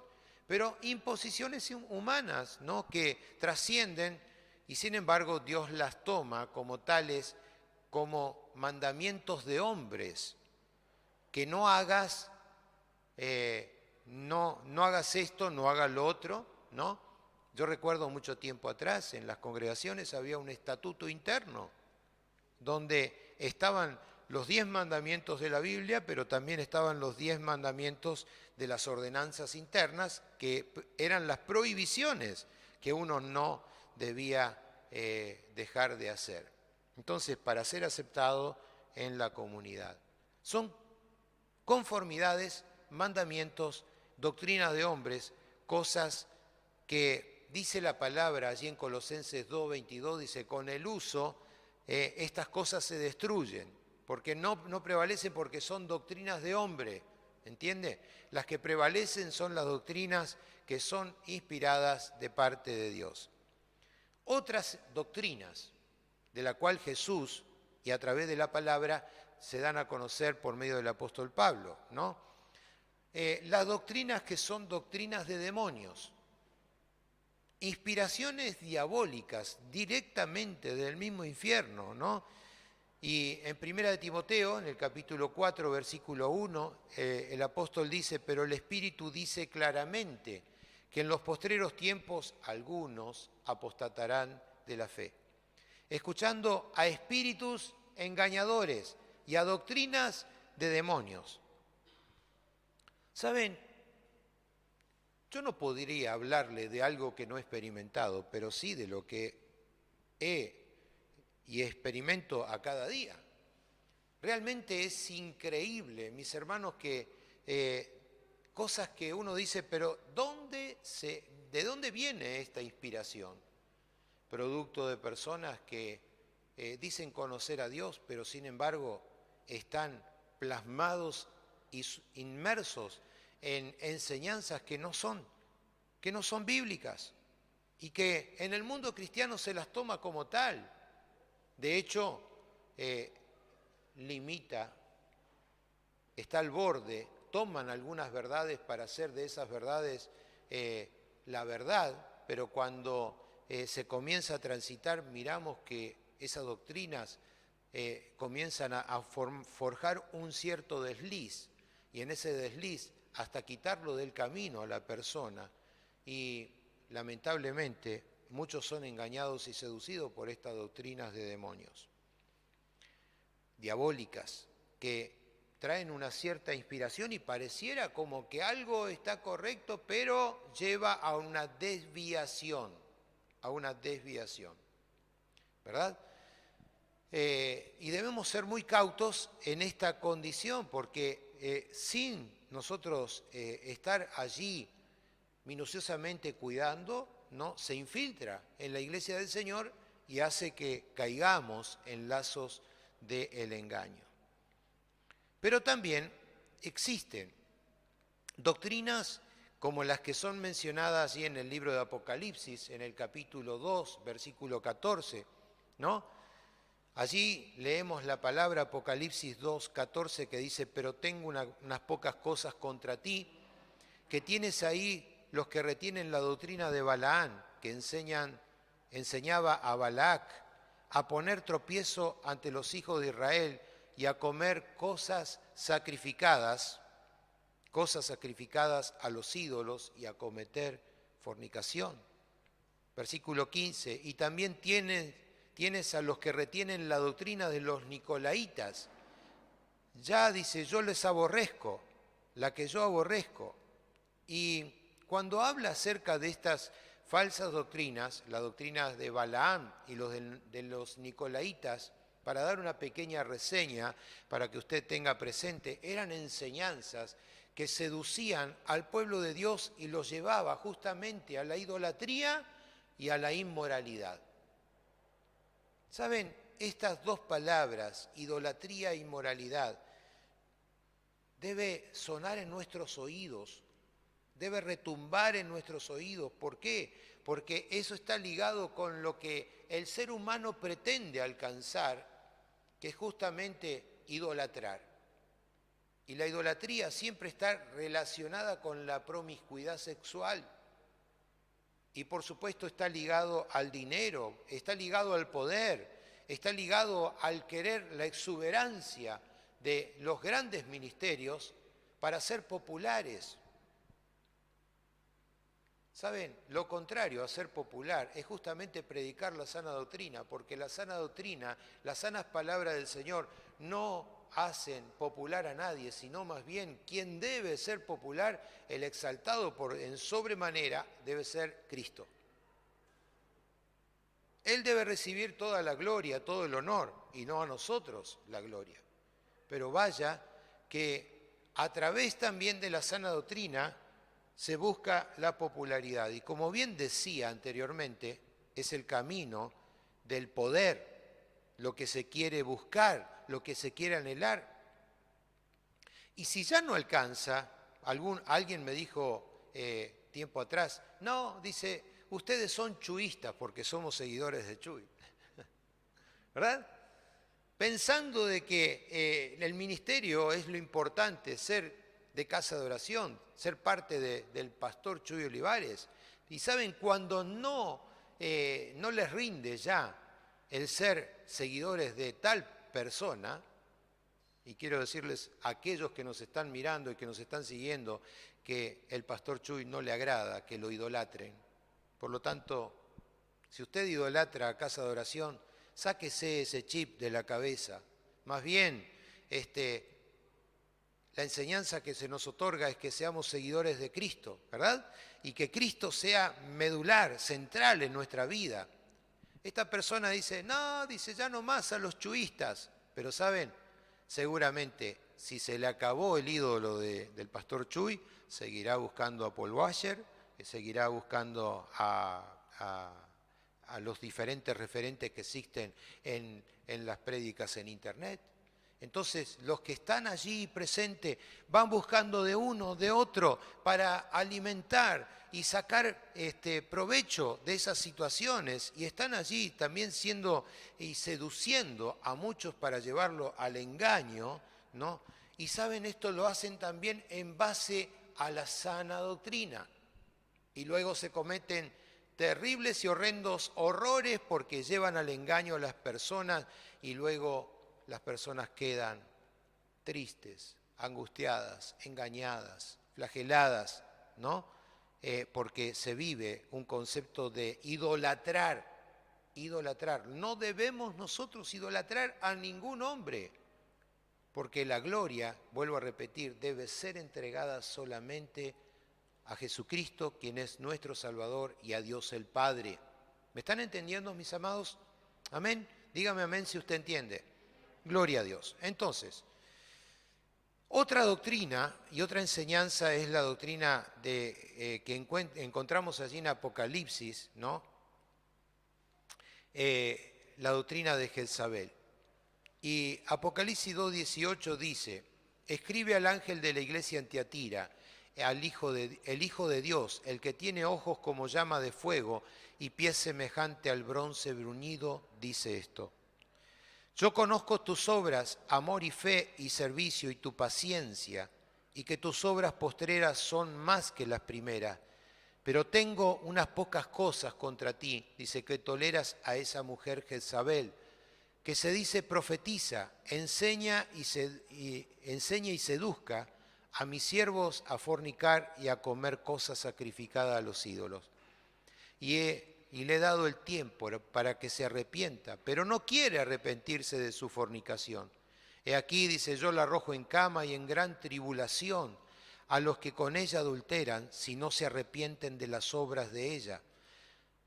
pero imposiciones humanas, ¿no? Que trascienden y sin embargo Dios las toma como tales, como mandamientos de hombres, que no hagas, no hagas esto, no hagas lo otro, ¿no? Yo recuerdo mucho tiempo atrás, en las congregaciones había un estatuto interno, donde estaban los 10 mandamientos de la Biblia, pero también estaban los 10 mandamientos de las ordenanzas internas, que eran las prohibiciones que uno no debía dejar de hacer. Entonces, para ser aceptado en la comunidad. Son conformidades, mandamientos, doctrinas de hombres, cosas que dice la palabra allí en Colosenses 2:22, dice, con el uso estas cosas se destruyen, porque no prevalecen porque son doctrinas de hombre, ¿entiende? Las que prevalecen son las doctrinas que son inspiradas de parte de Dios. Otras doctrinas de la cual Jesús y a través de la palabra se dan a conocer por medio del apóstol Pablo, ¿no? Las doctrinas que son doctrinas de demonios, inspiraciones diabólicas directamente del mismo infierno, ¿no? Y en 1 de Timoteo, en el capítulo 4, versículo 1, el apóstol dice, pero el Espíritu dice claramente que en los postreros tiempos algunos apostatarán de la fe, escuchando a espíritus engañadores y a doctrinas de demonios. ¿Saben? Yo no podría hablarle de algo que no he experimentado, pero sí de lo que he y experimento a cada día. Realmente es increíble, mis hermanos, que cosas que uno dice, pero ¿de dónde viene esta inspiración? Producto de personas que dicen conocer a Dios, pero sin embargo están plasmados y inmersos en enseñanzas que no son bíblicas y que en el mundo cristiano se las toma como tal. De hecho, limita, está al borde, toman algunas verdades para hacer de esas verdades la verdad, pero cuando se comienza a transitar, miramos que esas doctrinas comienzan a forjar un cierto desliz, y en ese desliz hasta quitarlo del camino a la persona, y lamentablemente muchos son engañados y seducidos por estas doctrinas de demonios, diabólicas, que traen una cierta inspiración y pareciera como que algo está correcto, pero lleva a una desviación, ¿verdad? Y debemos ser muy cautos en esta condición, porque sin nosotros estar allí minuciosamente cuidando, ¿no? Se infiltra en la iglesia del Señor y hace que caigamos en lazos del engaño. Pero también existen doctrinas como las que son mencionadas allí en el libro de Apocalipsis, en el capítulo 2, versículo 14, ¿no? Allí leemos la palabra Apocalipsis 2, 14, que dice, pero tengo unas pocas cosas contra ti, que tienes ahí los que retienen la doctrina de Balaán, que enseñaba a Balac a poner tropiezo ante los hijos de Israel y a comer cosas sacrificadas a los ídolos y a cometer fornicación. Versículo 15, y también tienes a los que retienen la doctrina de los nicolaitas. Ya dice, yo les aborrezco, la que yo aborrezco. Y cuando habla acerca de estas falsas doctrinas, la doctrina de Balaam y de los nicolaitas, Para dar una pequeña reseña, para que usted tenga presente, eran enseñanzas que seducían al pueblo de Dios y los llevaba justamente a la idolatría y a la inmoralidad. ¿Saben? Estas dos palabras, idolatría e inmoralidad, debe sonar en nuestros oídos, debe retumbar en nuestros oídos. ¿Por qué? Porque eso está ligado con lo que el ser humano pretende alcanzar, que es justamente idolatrar. Y la idolatría siempre está relacionada con la promiscuidad sexual. Y por supuesto está ligado al dinero, está ligado al poder, está ligado al querer la exuberancia de los grandes ministerios para ser populares. ¿Saben? Lo contrario a ser popular es justamente predicar la sana doctrina, porque la sana doctrina, las sanas palabras del Señor no hacen popular a nadie, sino más bien quien debe ser popular, el exaltado en sobremanera, debe ser Cristo. Él debe recibir toda la gloria, todo el honor, y no a nosotros la gloria. Pero vaya que a través también de la sana doctrina se busca la popularidad. Y como bien decía anteriormente, es el camino del poder, lo que se quiere buscar, lo que se quiere anhelar. Y si ya no alcanza, alguien me dijo tiempo atrás, no, dice, ustedes son chuistas porque somos seguidores de Chuy. ¿Verdad? Pensando de que el ministerio es lo importante, ser de casa de oración, ser parte del pastor Chuy Olivares. Y saben, cuando no les rinde ya el ser seguidores de tal persona, y quiero decirles a aquellos que nos están mirando y que nos están siguiendo, que el pastor Chuy no le agrada que lo idolatren. Por lo tanto, si usted idolatra a casa de oración, sáquese ese chip de la cabeza. Más bien, la enseñanza que se nos otorga es que seamos seguidores de Cristo, ¿verdad? Y que Cristo sea medular, central en nuestra vida. Esta persona dice, no, dice, ya no más a los chuistas. Pero ¿saben? Seguramente, si se le acabó el ídolo del pastor Chuy, seguirá buscando a Paul Washer, seguirá buscando a los diferentes referentes que existen en las prédicas en internet. Entonces, los que están allí presentes van buscando de uno, de otro, para alimentar y sacar provecho de esas situaciones, y están allí también siendo y seduciendo a muchos para llevarlo al engaño, ¿no? Y saben, esto lo hacen también en base a la sana doctrina. Y luego se cometen terribles y horrendos horrores porque llevan al engaño a las personas y luego las personas quedan tristes, angustiadas, engañadas, flageladas, ¿no? Porque se vive un concepto de idolatrar. No debemos nosotros idolatrar a ningún hombre, porque la gloria, vuelvo a repetir, debe ser entregada solamente a Jesucristo, quien es nuestro Salvador, y a Dios el Padre. ¿Me están entendiendo, mis amados? Amén. Dígame amén si usted entiende. Gloria a Dios. Entonces, otra doctrina y otra enseñanza es la doctrina que encontramos allí en Apocalipsis, ¿no? La doctrina de Jezabel. Y Apocalipsis 2:18 dice, escribe al ángel de la iglesia en Tiatira, el Hijo de Dios, el que tiene ojos como llama de fuego y pies semejante al bronce bruñido, dice esto. Yo conozco tus obras, amor y fe y servicio y tu paciencia, y que tus obras postreras son más que las primeras. Pero tengo unas pocas cosas contra ti, dice, que toleras a esa mujer Jezabel, que se dice profetiza, enseña y seduzca a mis siervos a fornicar y a comer cosas sacrificadas a los ídolos. Y le he dado el tiempo para que se arrepienta, pero no quiere arrepentirse de su fornicación. He aquí, dice, yo la arrojo en cama y en gran tribulación a los que con ella adulteran, si no se arrepienten de las obras de ella.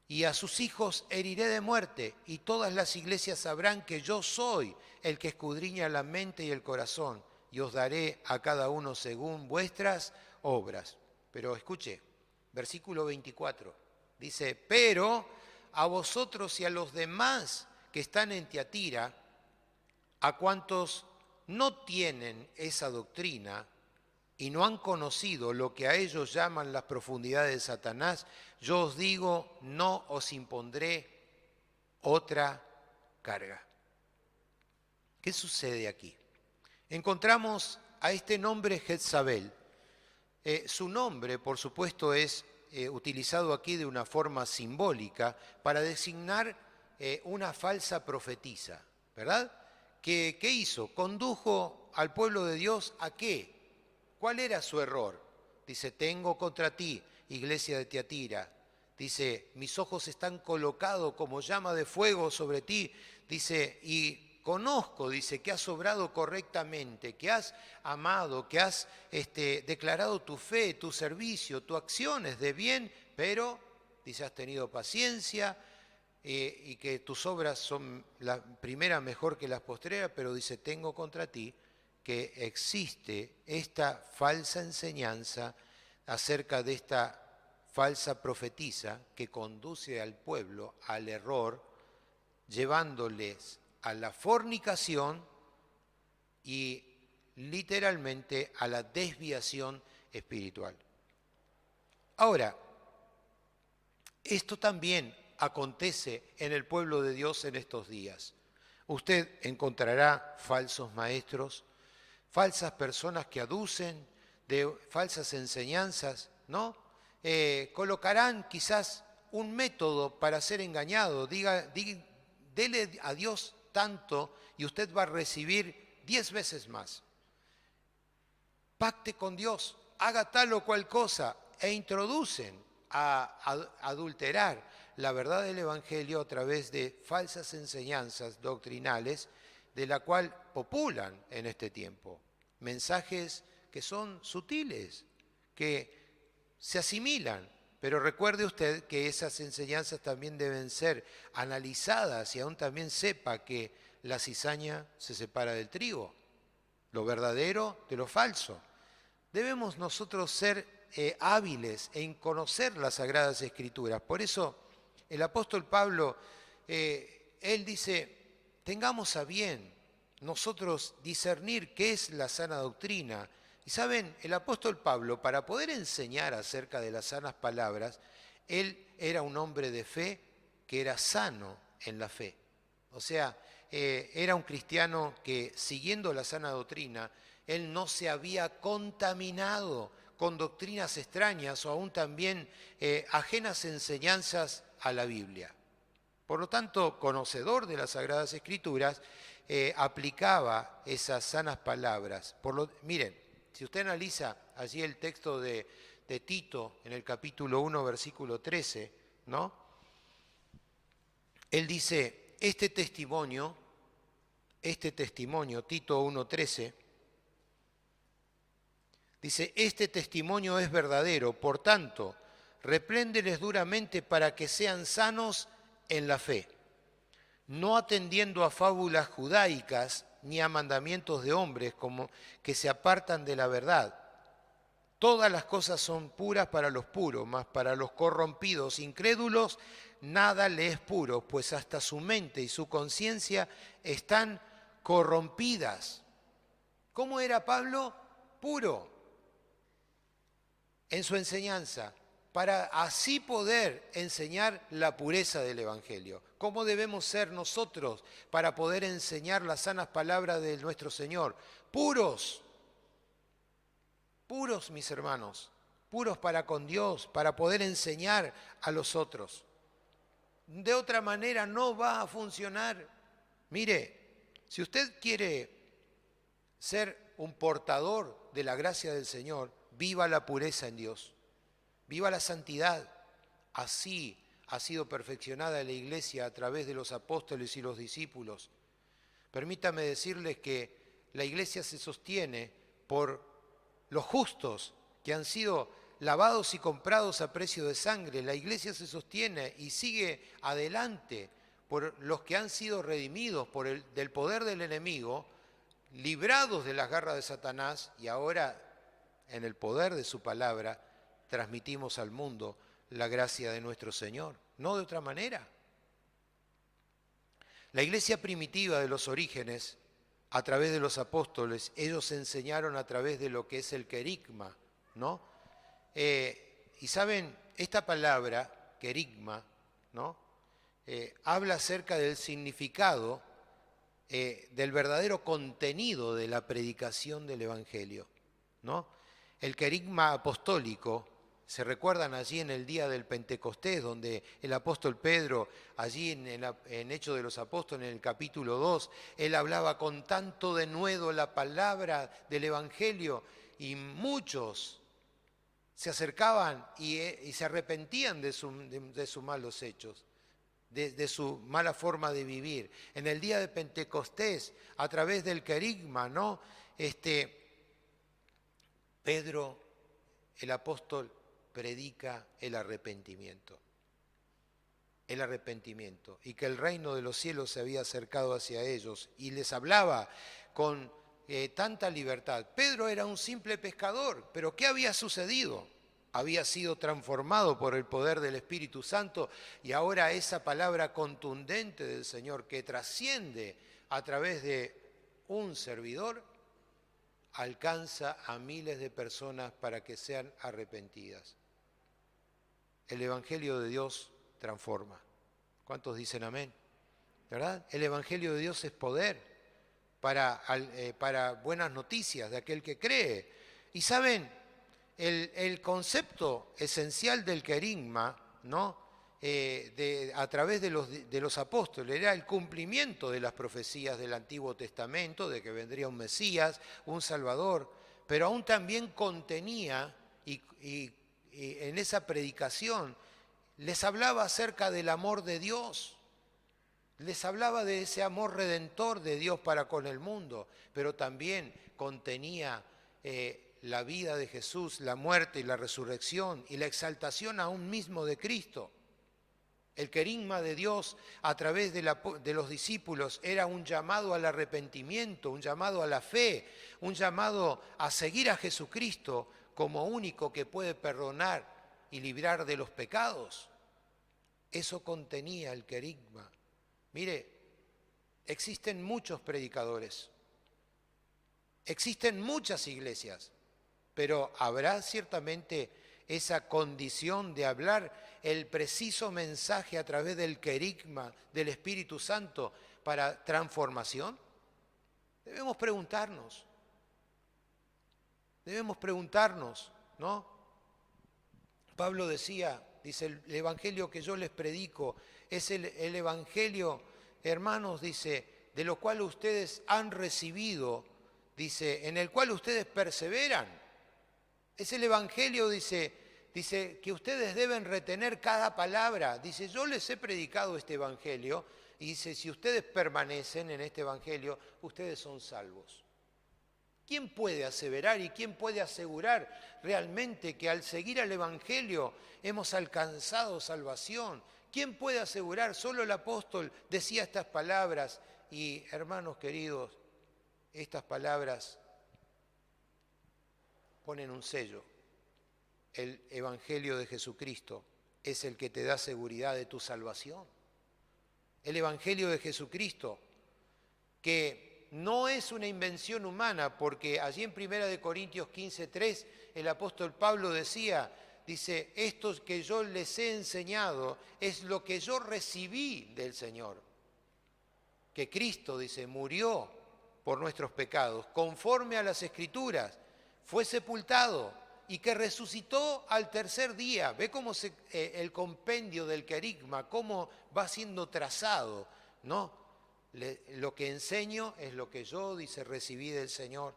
y a sus hijos heriré de muerte, y todas las iglesias sabrán que yo soy el que escudriña la mente y el corazón, y os daré a cada uno según vuestras obras. Pero escuche, versículo 24, dice, pero a vosotros y a los demás que están en Tiatira, a cuantos no tienen esa doctrina y no han conocido lo que a ellos llaman las profundidades de Satanás, yo os digo, no os impondré otra carga. ¿Qué sucede aquí? Encontramos a este nombre Jezabel. Su nombre, por supuesto, es utilizado aquí de una forma simbólica para designar una falsa profetisa, ¿verdad? ¿Qué hizo? Condujo al pueblo de Dios ¿a qué? ¿Cuál era su error? Dice, tengo contra ti, iglesia de Tiatira. Dice, mis ojos están colocados como llama de fuego sobre ti. Dice, y conozco, dice, que has obrado correctamente, que has amado, que has declarado tu fe, tu servicio, tus acciones de bien, pero, dice, has tenido paciencia y que tus obras son la primera mejor que las postreras, pero dice, tengo contra ti que existe esta falsa enseñanza acerca de esta falsa profetisa que conduce al pueblo al error, llevándoles a la fornicación y literalmente a la desviación espiritual. Ahora, esto también acontece en el pueblo de Dios en estos días. Usted encontrará falsos maestros, falsas personas que aducen de falsas enseñanzas, ¿no? Colocarán quizás un método para ser engañado. Dele a Dios tanto y usted va a recibir 10 veces más. Pacte con Dios, haga tal o cual cosa e introducen a adulterar la verdad del Evangelio a través de falsas enseñanzas doctrinales de la cual populan en este tiempo. Mensajes que son sutiles, que se asimilan, pero recuerde usted que esas enseñanzas también deben ser analizadas y aún también sepa que la cizaña se separa del trigo, lo verdadero de lo falso. Debemos nosotros ser hábiles en conocer las Sagradas Escrituras. Por eso el apóstol Pablo, él dice, tengamos a bien nosotros discernir qué es la sana doctrina. Y saben, el apóstol Pablo, para poder enseñar acerca de las sanas palabras, él era un hombre de fe que era sano en la fe. O sea, era un cristiano que, siguiendo la sana doctrina, él no se había contaminado con doctrinas extrañas o aún también ajenas enseñanzas a la Biblia. Por lo tanto, conocedor de las Sagradas Escrituras, aplicaba esas sanas palabras. Miren, si usted analiza allí el texto de Tito en el capítulo 1, versículo 13, ¿no? Él dice, este testimonio, Tito 1, 13, dice, este testimonio es verdadero, por tanto, repréndeles duramente para que sean sanos en la fe, no atendiendo a fábulas judaicas ni a mandamientos de hombres como que se apartan de la verdad. Todas las cosas son puras para los puros, mas para los corrompidos, incrédulos, nada le es puro, pues hasta su mente y su conciencia están corrompidas. ¿Cómo era Pablo? Puro en su enseñanza, para así poder enseñar la pureza del Evangelio. ¿Cómo debemos ser nosotros para poder enseñar las sanas palabras de nuestro Señor? Puros, puros mis hermanos, puros para con Dios, para poder enseñar a los otros. De otra manera no va a funcionar. Mire, si usted quiere ser un portador de la gracia del Señor, viva la pureza en Dios. Viva la santidad. Así ha sido perfeccionada la iglesia a través de los apóstoles y los discípulos. Permítame decirles que la iglesia se sostiene por los justos que han sido lavados y comprados a precio de sangre. La iglesia se sostiene y sigue adelante por los que han sido redimidos del poder del enemigo, librados de las garras de Satanás, y ahora en el poder de su palabra transmitimos al mundo la gracia de nuestro Señor, no de otra manera. La iglesia primitiva de los orígenes, a través de los apóstoles, ellos enseñaron a través de lo que es el querigma, ¿no? Y saben, esta palabra, querigma, ¿no? Habla acerca del significado del verdadero contenido de la predicación del Evangelio, ¿no? El querigma apostólico, se recuerdan allí en el día del Pentecostés, donde el apóstol Pedro, allí en Hechos de los Apóstoles, en el capítulo 2, él hablaba con tanto denuedo la palabra del Evangelio, y muchos se acercaban y se arrepentían de sus malos hechos, de su mala forma de vivir. En el día de Pentecostés, a través del querigma, ¿no? Pedro, el apóstol, predica el arrepentimiento, y que el reino de los cielos se había acercado hacia ellos, y les hablaba con tanta libertad. Pedro era un simple pescador, pero ¿qué había sucedido? Había sido transformado por el poder del Espíritu Santo, y ahora esa palabra contundente del Señor, que trasciende a través de un servidor, alcanza a miles de personas para que sean arrepentidas. El Evangelio de Dios transforma. ¿Cuántos dicen amén? ¿Verdad? El Evangelio de Dios es poder para buenas noticias de aquel que cree. Y saben, el concepto esencial del querigma, ¿no? A través de los apóstoles, era el cumplimiento de las profecías del Antiguo Testamento, de que vendría un Mesías, un Salvador, pero aún también contenía, y en esa predicación les hablaba acerca del amor de Dios, les hablaba de ese amor redentor de Dios para con el mundo, pero también contenía la vida de Jesús, la muerte y la resurrección y la exaltación aún mismo de Cristo. El querigma de Dios a través de los discípulos era un llamado al arrepentimiento, un llamado a la fe, un llamado a seguir a Jesucristo como único que puede perdonar y librar de los pecados. Eso contenía el querigma. Mire, existen muchos predicadores, existen muchas iglesias, pero habrá ciertamente esa condición de hablar el preciso mensaje a través del querigma del Espíritu Santo para transformación. Debemos preguntarnos, ¿no? Pablo dice, el evangelio que yo les predico es el evangelio, hermanos, dice, de lo cual ustedes han recibido, dice, en el cual ustedes perseveran. Es el evangelio, dice, que ustedes deben retener cada palabra. Dice, yo les he predicado este evangelio, y dice, si ustedes permanecen en este evangelio, ustedes son salvos. ¿Quién puede aseverar y quién puede asegurar realmente que al seguir al evangelio hemos alcanzado salvación? ¿Quién puede asegurar? Solo el apóstol decía estas palabras, y hermanos queridos, estas palabras ponen un sello. El evangelio de Jesucristo es el que te da seguridad de tu salvación. El evangelio de Jesucristo, que no es una invención humana, porque allí en 1 Corintios 15:3 el apóstol Pablo dice, esto que yo les he enseñado es lo que yo recibí del Señor. Que Cristo, dice, murió por nuestros pecados, conforme a las Escrituras, fue sepultado y que resucitó al tercer día. Ve cómo el compendio del querigma, cómo va siendo trazado, ¿no? Lo que enseño es lo que yo, dice, recibí del Señor.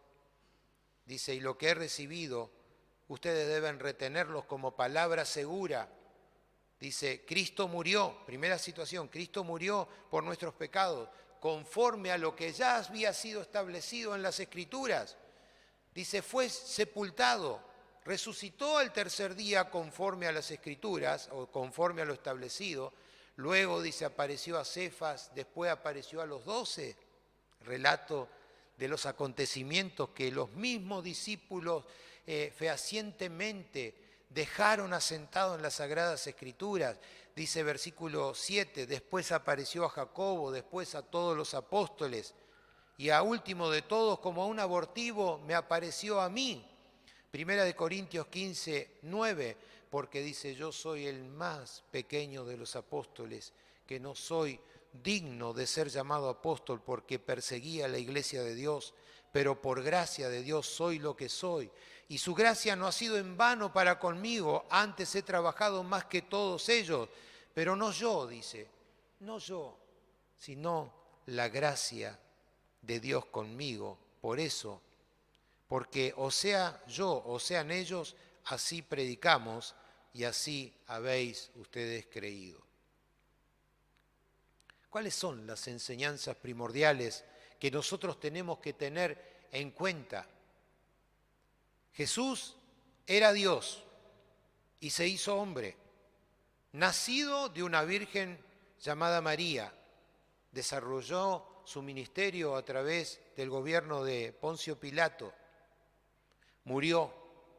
Dice, y lo que he recibido, ustedes deben retenerlos como palabra segura. Dice, Cristo murió, primera situación, Cristo murió por nuestros pecados, conforme a lo que ya había sido establecido en las Escrituras. Dice, fue sepultado, resucitó al tercer día conforme a las Escrituras, o conforme a lo establecido. Luego, dice, apareció a Cefas, después apareció a los 12. Relato de los acontecimientos que los mismos discípulos fehacientemente dejaron asentado en las Sagradas Escrituras. Dice versículo 7, después apareció a Jacobo, después a todos los apóstoles, y a último de todos, como a un abortivo, me apareció a mí. Primera de Corintios 15, 9, porque dice, yo soy el más pequeño de los apóstoles, que no soy digno de ser llamado apóstol porque perseguía la iglesia de Dios, pero por gracia de Dios soy lo que soy. Y su gracia no ha sido en vano para conmigo, antes he trabajado más que todos ellos, pero no yo, dice, no yo, sino la gracia de Dios conmigo. Por eso, porque o sea yo o sean ellos, así predicamos y así habéis ustedes creído. ¿Cuáles son las enseñanzas primordiales que nosotros tenemos que tener en cuenta? Jesús era Dios y se hizo hombre, nacido de una virgen llamada María. Desarrolló su ministerio a través del gobierno de Poncio Pilato. Murió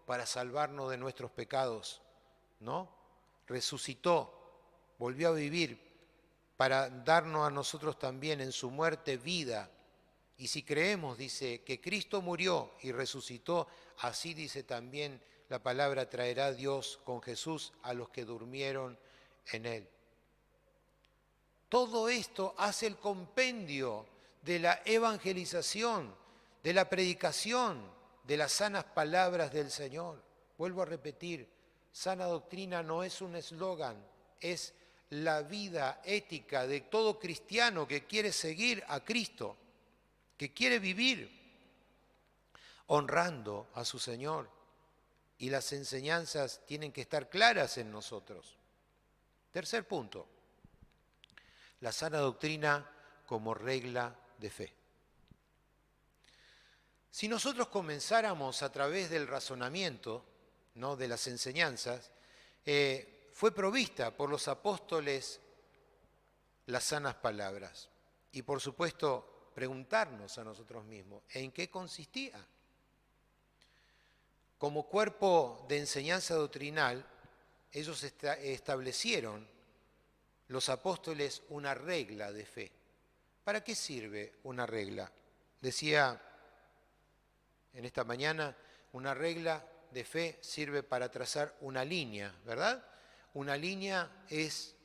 para salvarnos de nuestros pecados, ¿no? Resucitó, volvió a vivir para darnos a nosotros también en su muerte vida. Y si creemos, dice, que Cristo murió y resucitó, así dice también la palabra, traerá Dios con Jesús a los que durmieron en él. Todo esto hace el compendio de la evangelización, de la predicación, de las sanas palabras del Señor. Vuelvo a repetir, sana doctrina no es un eslogan, es la vida ética de todo cristiano que quiere seguir a Cristo, que quiere vivir honrando a su Señor. Y las enseñanzas tienen que estar claras en nosotros. Tercer punto, la sana doctrina como regla de fe. Si nosotros comenzáramos a través del razonamiento, ¿no?, de las enseñanzas, fue provista por los apóstoles las sanas palabras. Y por supuesto, preguntarnos a nosotros mismos, ¿en qué consistía? Como cuerpo de enseñanza doctrinal, ellos establecieron, los apóstoles, una regla de fe. ¿Para qué sirve una regla? Decía en esta mañana, una regla de fe sirve para trazar una línea, ¿verdad? Una línea es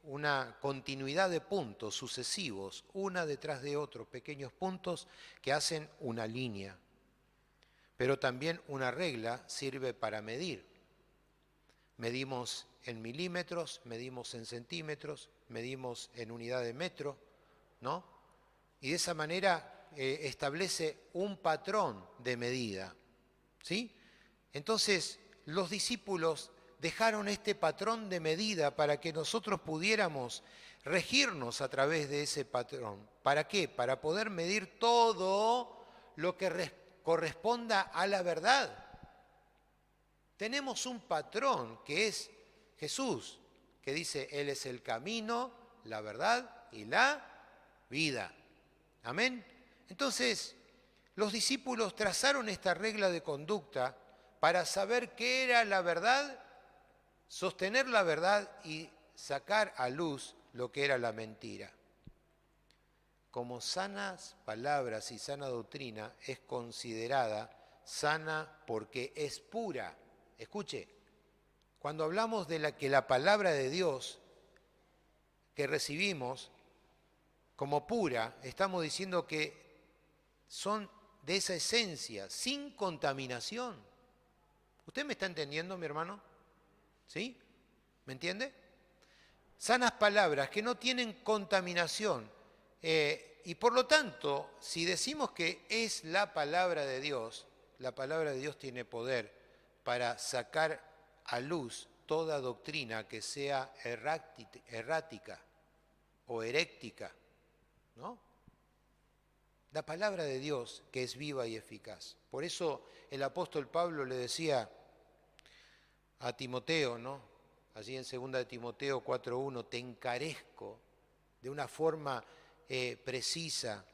una continuidad de puntos sucesivos, una detrás de otro, pequeños puntos que hacen una línea. Pero también una regla sirve para medir. Medimos en milímetros, medimos en centímetros, medimos en unidad de metro, ¿no? Y de esa manera establece un patrón de medida, ¿sí? Entonces, los discípulos dejaron este patrón de medida para que nosotros pudiéramos regirnos a través de ese patrón. ¿Para qué? Para poder medir todo lo que corresponda a la verdad. Tenemos un patrón que es Jesús, que dice, Él es el camino, la verdad y la vida. Amén. Entonces, los discípulos trazaron esta regla de conducta para saber qué era la verdad, sostener la verdad y sacar a luz lo que era la mentira. Como sanas palabras y sana doctrina es considerada sana porque es pura. Escuche, cuando hablamos de que la palabra de Dios que recibimos como pura, estamos diciendo que son de esa esencia, sin contaminación. ¿Usted me está entendiendo, mi hermano? ¿Sí? ¿Me entiende? Sanas palabras que no tienen contaminación. Y por lo tanto, si decimos que es la palabra de Dios tiene poder para sacar a luz toda doctrina que sea errática o herética, ¿no? La palabra de Dios que es viva y eficaz. Por eso el apóstol Pablo le decía a Timoteo, ¿no? Allí en 2 de Timoteo 4:1, te encarezco de una forma precisa,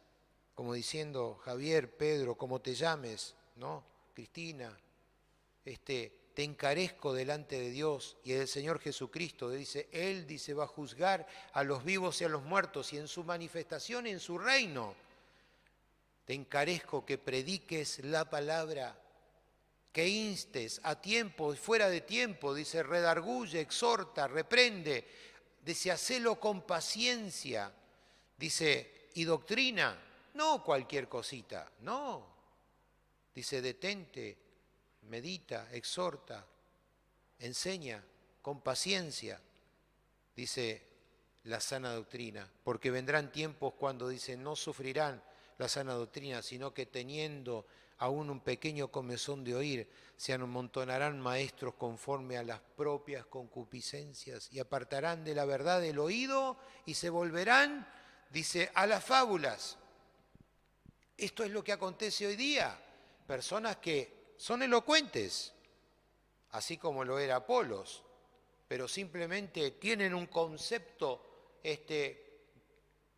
como diciendo, Javier, Pedro, como te llames, ¿no? Cristina, te encarezco delante de Dios y del Señor Jesucristo. Dice, Él, dice, va a juzgar a los vivos y a los muertos y en su manifestación, en su reino. Te encarezco que prediques la palabra, que instes a tiempo y fuera de tiempo, dice, redarguye, exhorta, reprende, dice, hacelo con paciencia, dice, y doctrina, no cualquier cosita, no, dice, detente, medita, exhorta, enseña con paciencia, dice la sana doctrina, porque vendrán tiempos cuando, dice, no sufrirán la sana doctrina, sino que teniendo aún un pequeño comezón de oír, se amontonarán maestros conforme a las propias concupiscencias y apartarán de la verdad el oído y se volverán, dice, a las fábulas. Esto es lo que acontece hoy día. Personas que son elocuentes, así como lo era Apolos, pero simplemente tienen un concepto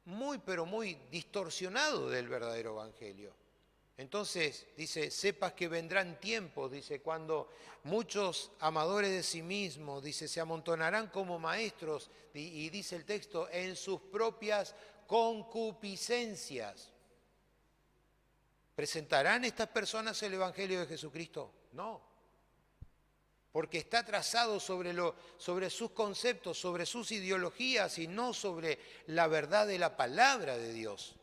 muy, pero muy distorsionado del verdadero evangelio. Entonces, dice, sepas que vendrán tiempos, dice, cuando muchos amadores de sí mismos, dice, se amontonarán como maestros, y dice el texto, en sus propias concupiscencias. ¿Presentarán estas personas el evangelio de Jesucristo? No. Porque está trazado sobre sus conceptos, sobre sus ideologías y no sobre la verdad de la palabra de Dios.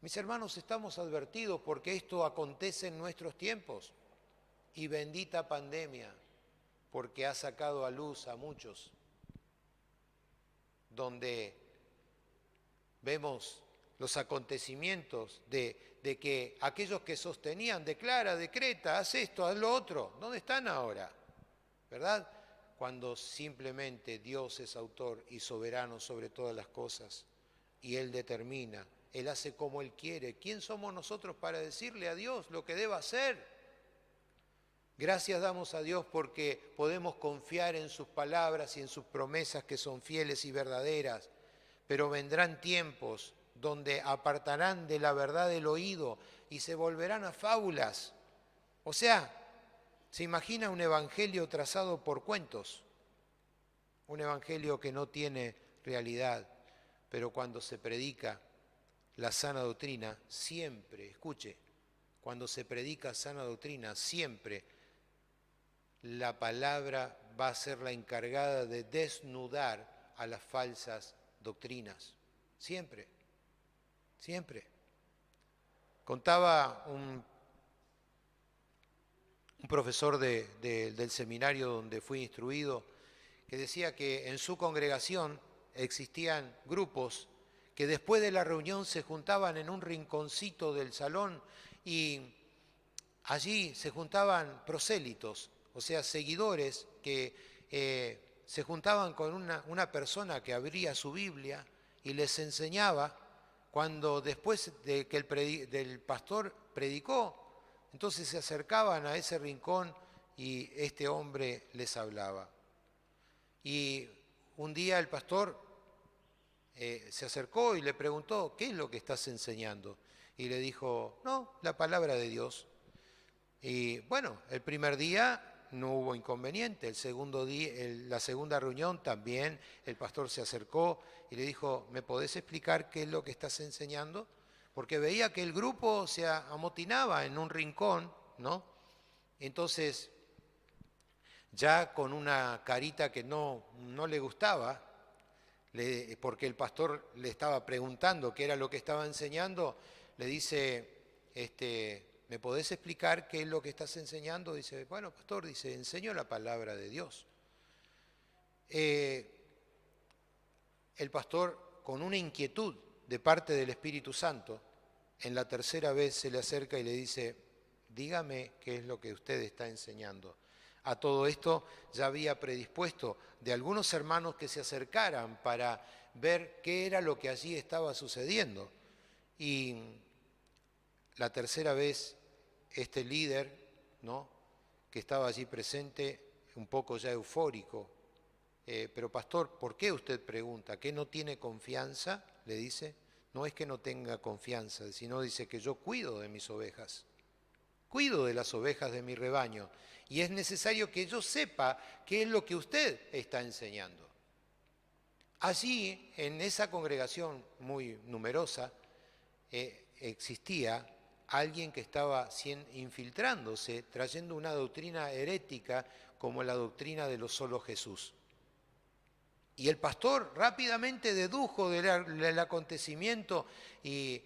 Mis hermanos, estamos advertidos porque esto acontece en nuestros tiempos. Y bendita pandemia, porque ha sacado a luz a muchos, donde vemos los acontecimientos de que aquellos que sostenían, declara, decreta, haz esto, haz lo otro, ¿dónde están ahora? ¿Verdad? Cuando simplemente Dios es autor y soberano sobre todas las cosas y Él determina, Él hace como Él quiere. ¿Quién somos nosotros para decirle a Dios lo que deba hacer? Gracias damos a Dios porque podemos confiar en sus palabras y en sus promesas que son fieles y verdaderas, pero vendrán tiempos donde apartarán de la verdad el oído y se volverán a fábulas. O sea, ¿se imagina un evangelio trazado por cuentos? Un evangelio que no tiene realidad, pero cuando se predica la sana doctrina, siempre, escuche, cuando se predica sana doctrina, siempre la palabra va a ser la encargada de desnudar a las falsas doctrinas. Siempre, siempre. Contaba un profesor del seminario donde fui instruido, que decía que en su congregación existían grupos que después de la reunión se juntaban en un rinconcito del salón y allí se juntaban prosélitos, o sea, seguidores que se juntaban con una persona que abría su Biblia y les enseñaba cuando después de que del pastor predicó. Entonces se acercaban a ese rincón y este hombre les hablaba. Y un día el pastor se acercó y le preguntó, ¿qué es lo que estás enseñando? Y le dijo, no, la palabra de Dios. Y bueno, el primer día no hubo inconveniente, el segundo día, la segunda reunión también el pastor se acercó y le dijo, ¿me podés explicar qué es lo que estás enseñando? Porque veía que el grupo se amotinaba en un rincón, ¿no? Entonces, ya con una carita que no le gustaba, porque el pastor le estaba preguntando qué era lo que estaba enseñando, le dice, ¿me podés explicar qué es lo que estás enseñando? Dice, bueno, pastor, dice, enseño la palabra de Dios. El pastor, con una inquietud de parte del Espíritu Santo, en la tercera vez se le acerca y le dice, dígame qué es lo que usted está enseñando. A todo esto ya había predispuesto de algunos hermanos que se acercaran para ver qué era lo que allí estaba sucediendo. Y la tercera vez este líder, ¿no?, que estaba allí presente, un poco ya eufórico, pero pastor, ¿por qué usted pregunta? ¿Que no tiene confianza? Le dice. No es que no tenga confianza, sino dice que yo cuido de mis ovejas, cuido de las ovejas de mi rebaño, y es necesario que yo sepa qué es lo que usted está enseñando. Allí, en esa congregación muy numerosa, existía alguien que estaba infiltrándose, trayendo una doctrina herética como la doctrina de lo solo Jesús. Y el pastor rápidamente dedujo del acontecimiento y,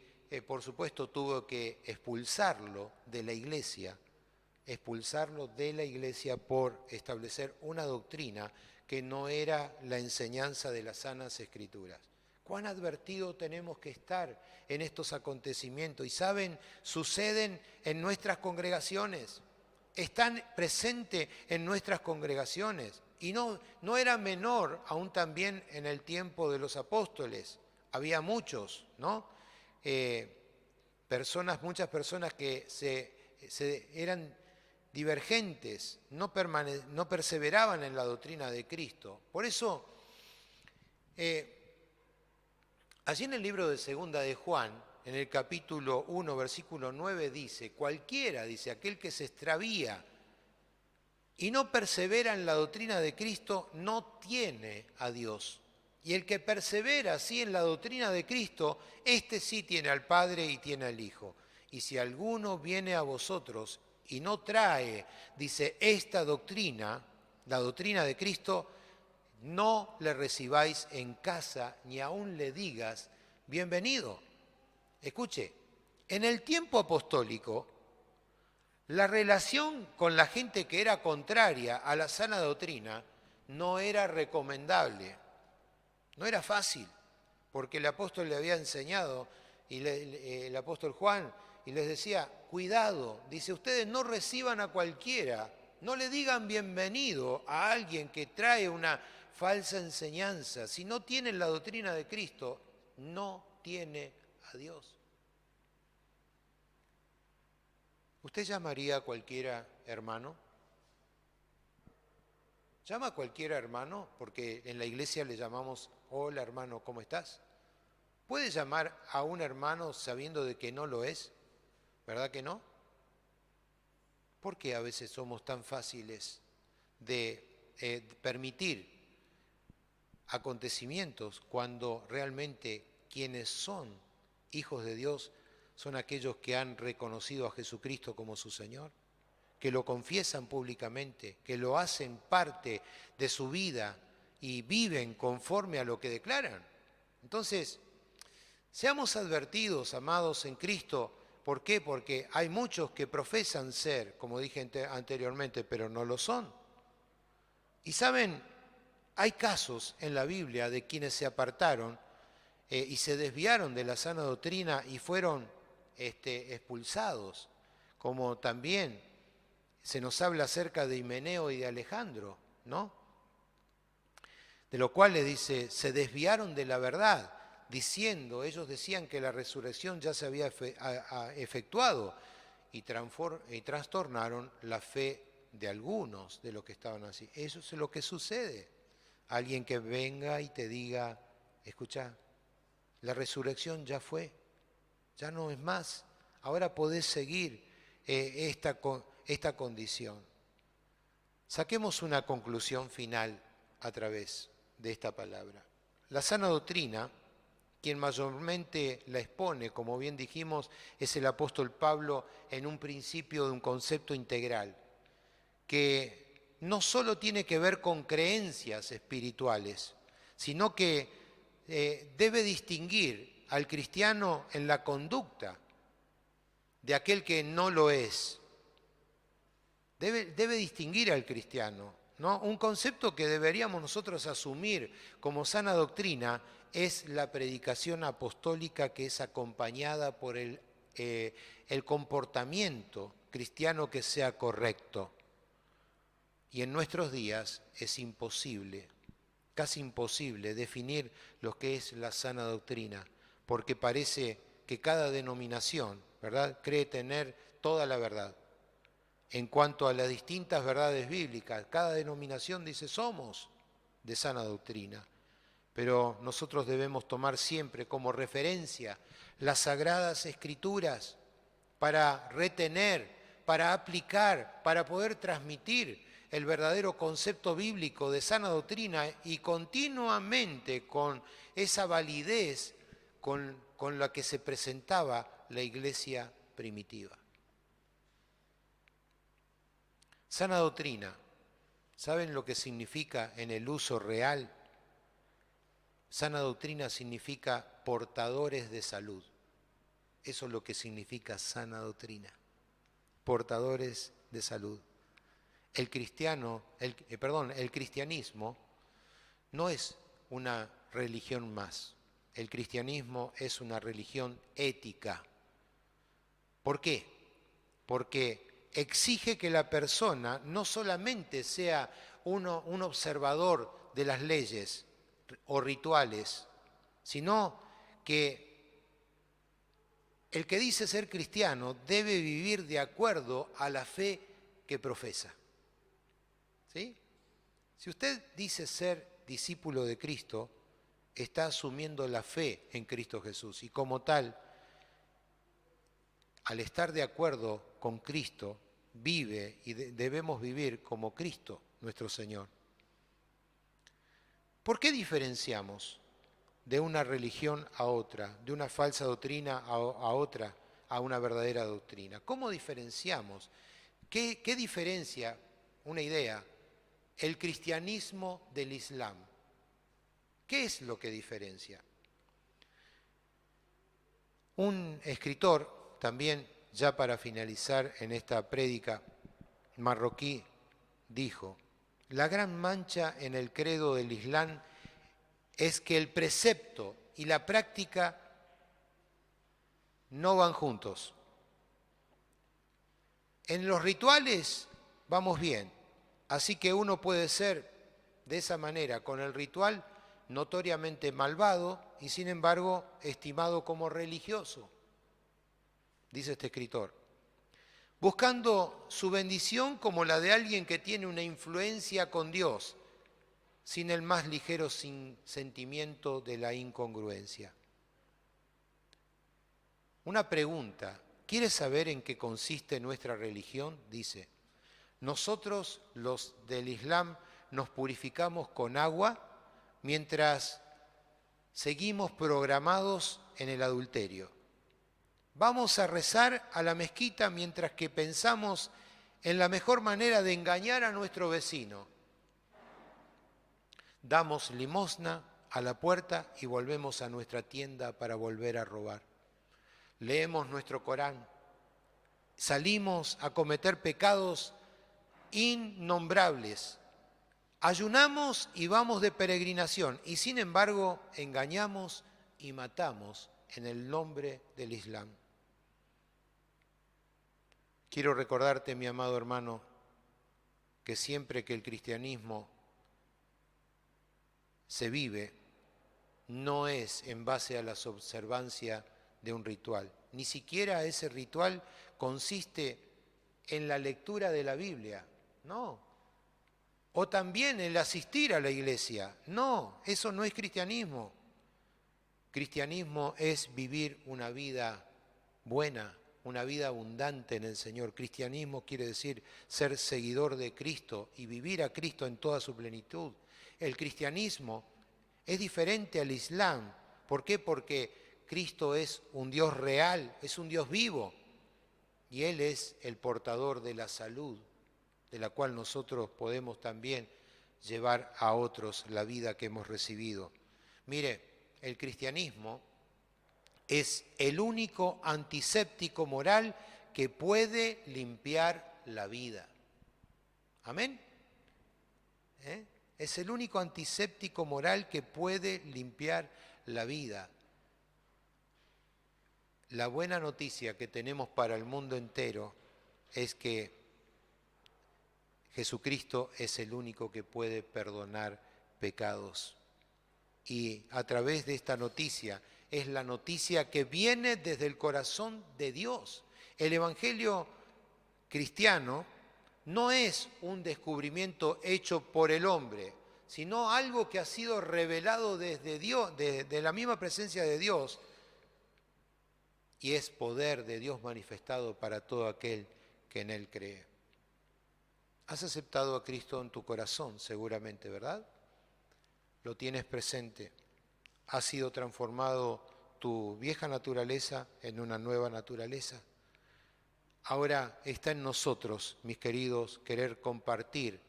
por supuesto, tuvo que expulsarlo de la iglesia por establecer una doctrina que no era la enseñanza de las sanas escrituras. Cuán advertido tenemos que estar en estos acontecimientos. Y saben, suceden en nuestras congregaciones, están presentes en nuestras congregaciones. Y no era menor aún también en el tiempo de los apóstoles. Había muchos, ¿no? Muchas personas que eran divergentes, no perseveraban en la doctrina de Cristo. Por eso, allí en el libro de Segunda de Juan, en el capítulo 1, versículo 9, dice, cualquiera, dice, aquel que se extravía y no persevera en la doctrina de Cristo, no tiene a Dios. Y el que persevera así en la doctrina de Cristo, este sí tiene al Padre y tiene al Hijo. Y si alguno viene a vosotros y no trae, dice, esta doctrina, la doctrina de Cristo, no le recibáis en casa, ni aun le digas, bienvenido. Escuche, en el tiempo apostólico, la relación con la gente que era contraria a la sana doctrina no era recomendable, no era fácil, porque el apóstol le había enseñado, el apóstol Juan, y les decía, cuidado, dice, ustedes no reciban a cualquiera, no le digan bienvenido a alguien que trae una falsa enseñanza. Si no tienen la doctrina de Cristo, no tiene a Dios. ¿Usted llamaría a cualquiera hermano? ¿Llama a cualquiera hermano? Porque en la iglesia le llamamos, hola hermano, ¿cómo estás? ¿Puede llamar a un hermano sabiendo de que no lo es? ¿Verdad que no? ¿Por qué a veces somos tan fáciles de permitir acontecimientos cuando realmente quienes son hijos de Dios son aquellos que han reconocido a Jesucristo como su Señor, que lo confiesan públicamente, que lo hacen parte de su vida y viven conforme a lo que declaran? Entonces, seamos advertidos, amados en Cristo. ¿Por qué? Porque hay muchos que profesan ser, como dije anteriormente, pero no lo son. Y saben, hay casos en la Biblia de quienes se apartaron y se desviaron de la sana doctrina y fueron expulsados, como también se nos habla acerca de Himeneo y de Alejandro, ¿no? De lo cual le dice, se desviaron de la verdad, diciendo, ellos decían que la resurrección ya se había efectuado y trastornaron la fe de algunos de los que estaban así. Eso es lo que sucede. Alguien que venga y te diga, escucha, la resurrección ya fue, ya no es más, ahora podés seguir esta condición. Saquemos una conclusión final a través de esta palabra. La sana doctrina, quien mayormente la expone, como bien dijimos, es el apóstol Pablo en un principio de un concepto integral, que no solo tiene que ver con creencias espirituales, sino que debe distinguir al cristiano en la conducta de aquel que no lo es. Debe distinguir al cristiano, ¿no? Un concepto que deberíamos nosotros asumir como sana doctrina es la predicación apostólica, que es acompañada por el comportamiento cristiano que sea correcto. Y en nuestros días es imposible, casi imposible, definir lo que es la sana doctrina, porque parece que cada denominación, ¿verdad?, cree tener toda la verdad. En cuanto a las distintas verdades bíblicas, cada denominación dice somos de sana doctrina, pero nosotros debemos tomar siempre como referencia las Sagradas Escrituras para retener, para aplicar, para poder transmitir el verdadero concepto bíblico de sana doctrina y continuamente con esa validez con la que se presentaba la iglesia primitiva. Sana doctrina, ¿saben lo que significa en el uso real? Sana doctrina significa portadores de salud. Eso es lo que significa sana doctrina. Portadores de salud. El cristianismo no es una religión más. El cristianismo es una religión ética. ¿Por qué? Porque exige que la persona no solamente sea un observador de las leyes o rituales, sino que el que dice ser cristiano debe vivir de acuerdo a la fe que profesa. ¿Sí? Si usted dice ser discípulo de Cristo, está asumiendo la fe en Cristo Jesús y como tal, al estar de acuerdo con Cristo, vive y debemos vivir como Cristo, nuestro Señor. ¿Por qué diferenciamos de una religión a otra, de una falsa doctrina a otra, a una verdadera doctrina? ¿Cómo diferenciamos? ¿Qué diferencia, una idea, el cristianismo del Islam? ¿Qué es lo que diferencia? Un escritor, también ya para finalizar en esta prédica, marroquí, dijo: la gran mancha en el credo del Islam es que el precepto y la práctica no van juntos. En los rituales vamos bien, así que uno puede ser de esa manera, con el ritual notoriamente malvado y sin embargo estimado como religioso, dice este escritor, buscando su bendición como la de alguien que tiene una influencia con Dios, sin el más ligero sentimiento de la incongruencia. Una pregunta: ¿quieres saber en qué consiste nuestra religión? Dice: nosotros, los del Islam, nos purificamos con agua mientras seguimos programados en el adulterio. Vamos a rezar a la mezquita mientras que pensamos en la mejor manera de engañar a nuestro vecino. Damos limosna a la puerta y volvemos a nuestra tienda para volver a robar. Leemos nuestro Corán. Salimos a cometer pecados innombrables. Ayunamos y vamos de peregrinación y sin embargo engañamos y matamos en el nombre del Islam. Quiero recordarte, mi amado hermano, que siempre que el cristianismo se vive, no es en base a la observancia de un ritual. Ni siquiera ese ritual consiste en la lectura de la Biblia, no. O también el asistir a la iglesia, no, eso no es cristianismo. Cristianismo es vivir una vida buena, una vida abundante en el Señor. Cristianismo quiere decir ser seguidor de Cristo y vivir a Cristo en toda su plenitud. El cristianismo es diferente al Islam. ¿Por qué? Porque Cristo es un Dios real, es un Dios vivo y Él es el portador de la salud, de la cual nosotros podemos también llevar a otros la vida que hemos recibido. Mire, el cristianismo es el único antiséptico moral que puede limpiar la vida. ¿Amén? Es el único antiséptico moral que puede limpiar la vida. La buena noticia que tenemos para el mundo entero es que Jesucristo es el único que puede perdonar pecados. Y a través de esta noticia es la noticia que viene desde el corazón de Dios. El Evangelio cristiano no es un descubrimiento hecho por el hombre, sino algo que ha sido revelado desde Dios, de la misma presencia de Dios, y es poder de Dios manifestado para todo aquel que en Él cree. Has aceptado a Cristo en tu corazón, seguramente, ¿verdad? Lo tienes presente. Ha sido transformado tu vieja naturaleza en una nueva naturaleza. Ahora está en nosotros, mis queridos, querer compartir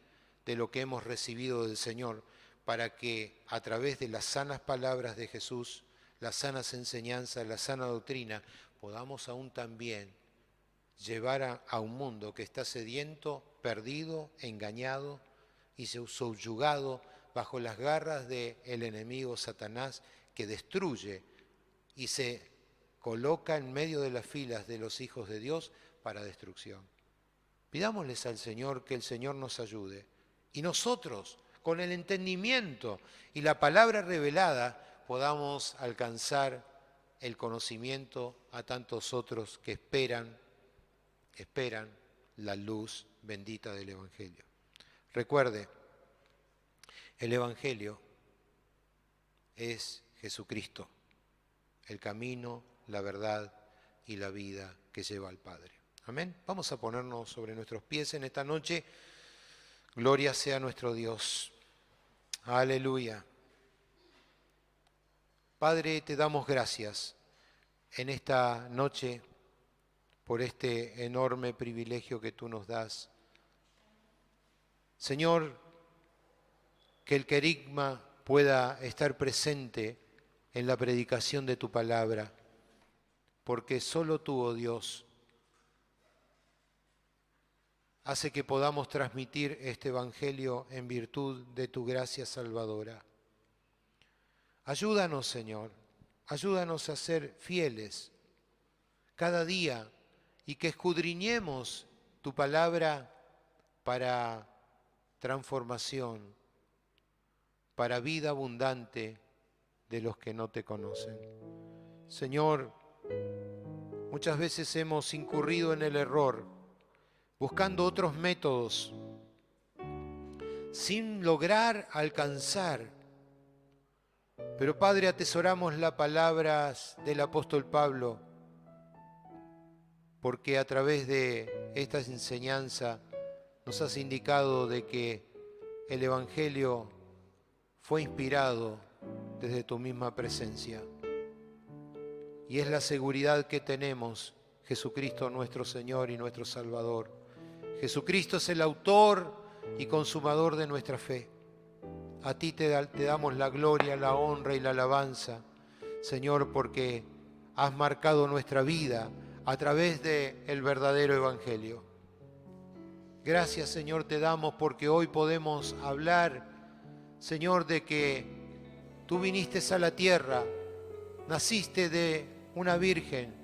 de lo que hemos recibido del Señor, para que a través de las sanas palabras de Jesús, las sanas enseñanzas, la sana doctrina, podamos aún también llevar a un mundo que está sediento, perdido, engañado y subyugado bajo las garras del enemigo Satanás, que destruye y se coloca en medio de las filas de los hijos de Dios para destrucción. Pidámosles al Señor que el Señor nos ayude y nosotros, con el entendimiento y la palabra revelada, podamos alcanzar el conocimiento a tantos otros que esperan la luz bendita del Evangelio. Recuerde, el Evangelio es Jesucristo, el camino, la verdad y la vida que lleva al Padre. Amén. Vamos a ponernos sobre nuestros pies en esta noche. Gloria sea nuestro Dios. Aleluya. Padre, te damos gracias en esta noche por este enorme privilegio que tú nos das. Señor, que el querigma pueda estar presente en la predicación de tu palabra, porque solo tú, oh Dios, hace que podamos transmitir este evangelio en virtud de tu gracia salvadora. Ayúdanos, Señor, ayúdanos a ser fieles cada día y que escudriñemos tu palabra para transformación, para vida abundante de los que no te conocen. Señor, muchas veces hemos incurrido en el error, buscando otros métodos, sin lograr alcanzar. Pero Padre, atesoramos las palabras del apóstol Pablo, porque a través de esta enseñanza nos has indicado de que el Evangelio fue inspirado desde tu misma presencia. Y es la seguridad que tenemos, Jesucristo nuestro Señor y nuestro Salvador. Jesucristo es el autor y consumador de nuestra fe. A ti te damos la gloria, la honra y la alabanza, Señor, porque has marcado nuestra vida a través del verdadero Evangelio. Gracias, Señor, te damos porque hoy podemos hablar, Señor, de que tú viniste a la tierra, naciste de una virgen.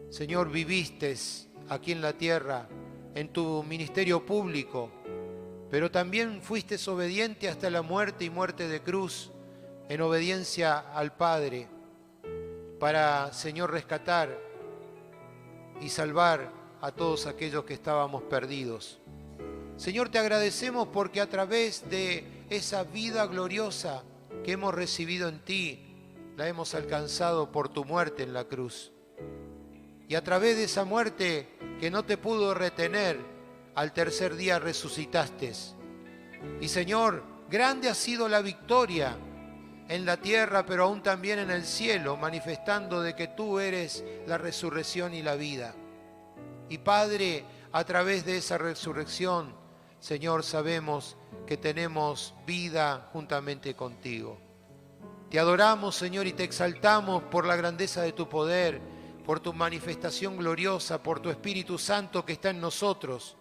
Señor, viviste aquí en la tierra, en tu ministerio público, pero también fuiste obediente hasta la muerte y muerte de cruz, en obediencia al Padre, para, Señor, rescatar y salvar a todos aquellos que estábamos perdidos. Señor, te agradecemos porque a través de esa vida gloriosa que hemos recibido en ti, la hemos alcanzado por tu muerte en la cruz. Y a través de esa muerte que no te pudo retener, al tercer día resucitaste. Y Señor, grande ha sido la victoria en la tierra, pero aún también en el cielo, manifestando de que tú eres la resurrección y la vida. Y Padre, a través de esa resurrección, Señor, sabemos que tenemos vida juntamente contigo. Te adoramos, Señor, y te exaltamos por la grandeza de tu poder, por tu manifestación gloriosa, por tu Espíritu Santo que está en nosotros.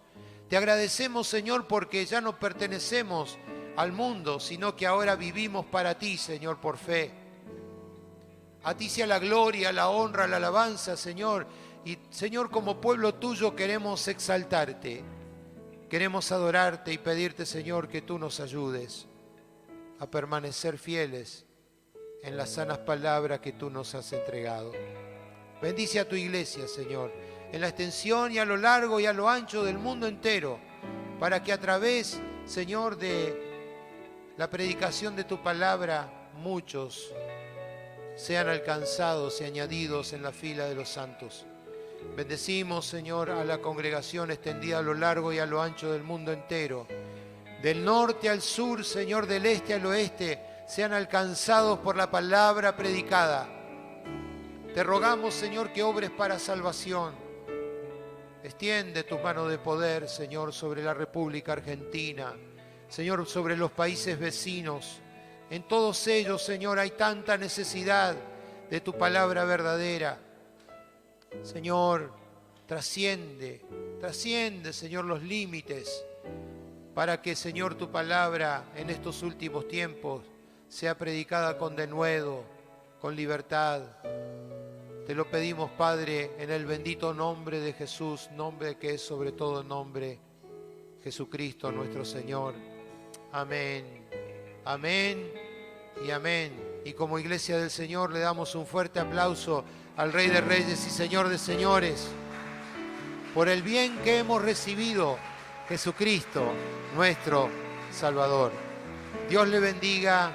Te agradecemos, Señor, porque ya no pertenecemos al mundo, sino que ahora vivimos para ti, Señor, por fe. A ti sea la gloria, la honra, la alabanza, Señor. Y, Señor, como pueblo tuyo queremos exaltarte. Queremos adorarte y pedirte, Señor, que tú nos ayudes a permanecer fieles en las sanas palabras que tú nos has entregado. Bendice a tu iglesia, Señor, en la extensión y a lo largo y a lo ancho del mundo entero, para que a través, Señor, de la predicación de tu palabra, muchos sean alcanzados y añadidos en la fila de los santos. Bendecimos, Señor, a la congregación extendida a lo largo y a lo ancho del mundo entero. Del norte al sur, Señor, del este al oeste, sean alcanzados por la palabra predicada. Te rogamos, Señor, que obres para salvación. Extiende tu mano de poder, Señor, sobre la República Argentina, Señor, sobre los países vecinos. En todos ellos, Señor, hay tanta necesidad de tu palabra verdadera. Señor, trasciende, Señor, los límites, para que, Señor, tu palabra en estos últimos tiempos sea predicada con denuedo, con libertad. Te lo pedimos, Padre, en el bendito nombre de Jesús, nombre que es sobre todo nombre, Jesucristo nuestro Señor. Amén, amén y amén. Y como iglesia del Señor le damos un fuerte aplauso al Rey de Reyes y Señor de Señores, por el bien que hemos recibido, Jesucristo, nuestro Salvador. Dios le bendiga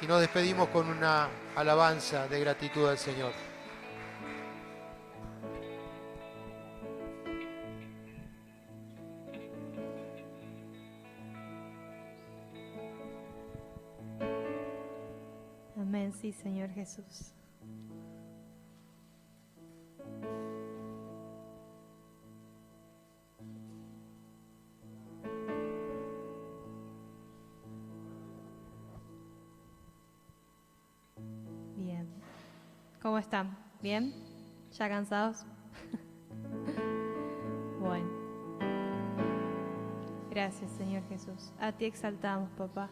y nos despedimos con una alabanza de gratitud al Señor. Amén, sí, Señor Jesús. Bien. ¿Cómo están? ¿Bien? ¿Ya cansados? Bueno. Gracias, Señor Jesús. A ti exaltamos, papá.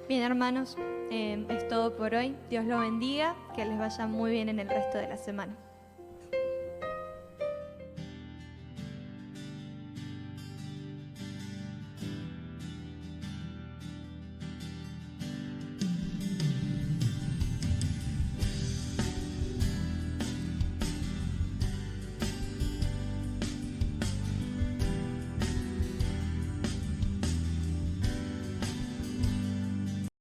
Bien, hermanos, es todo por hoy. Dios los bendiga, que les vaya muy bien en el resto de la semana.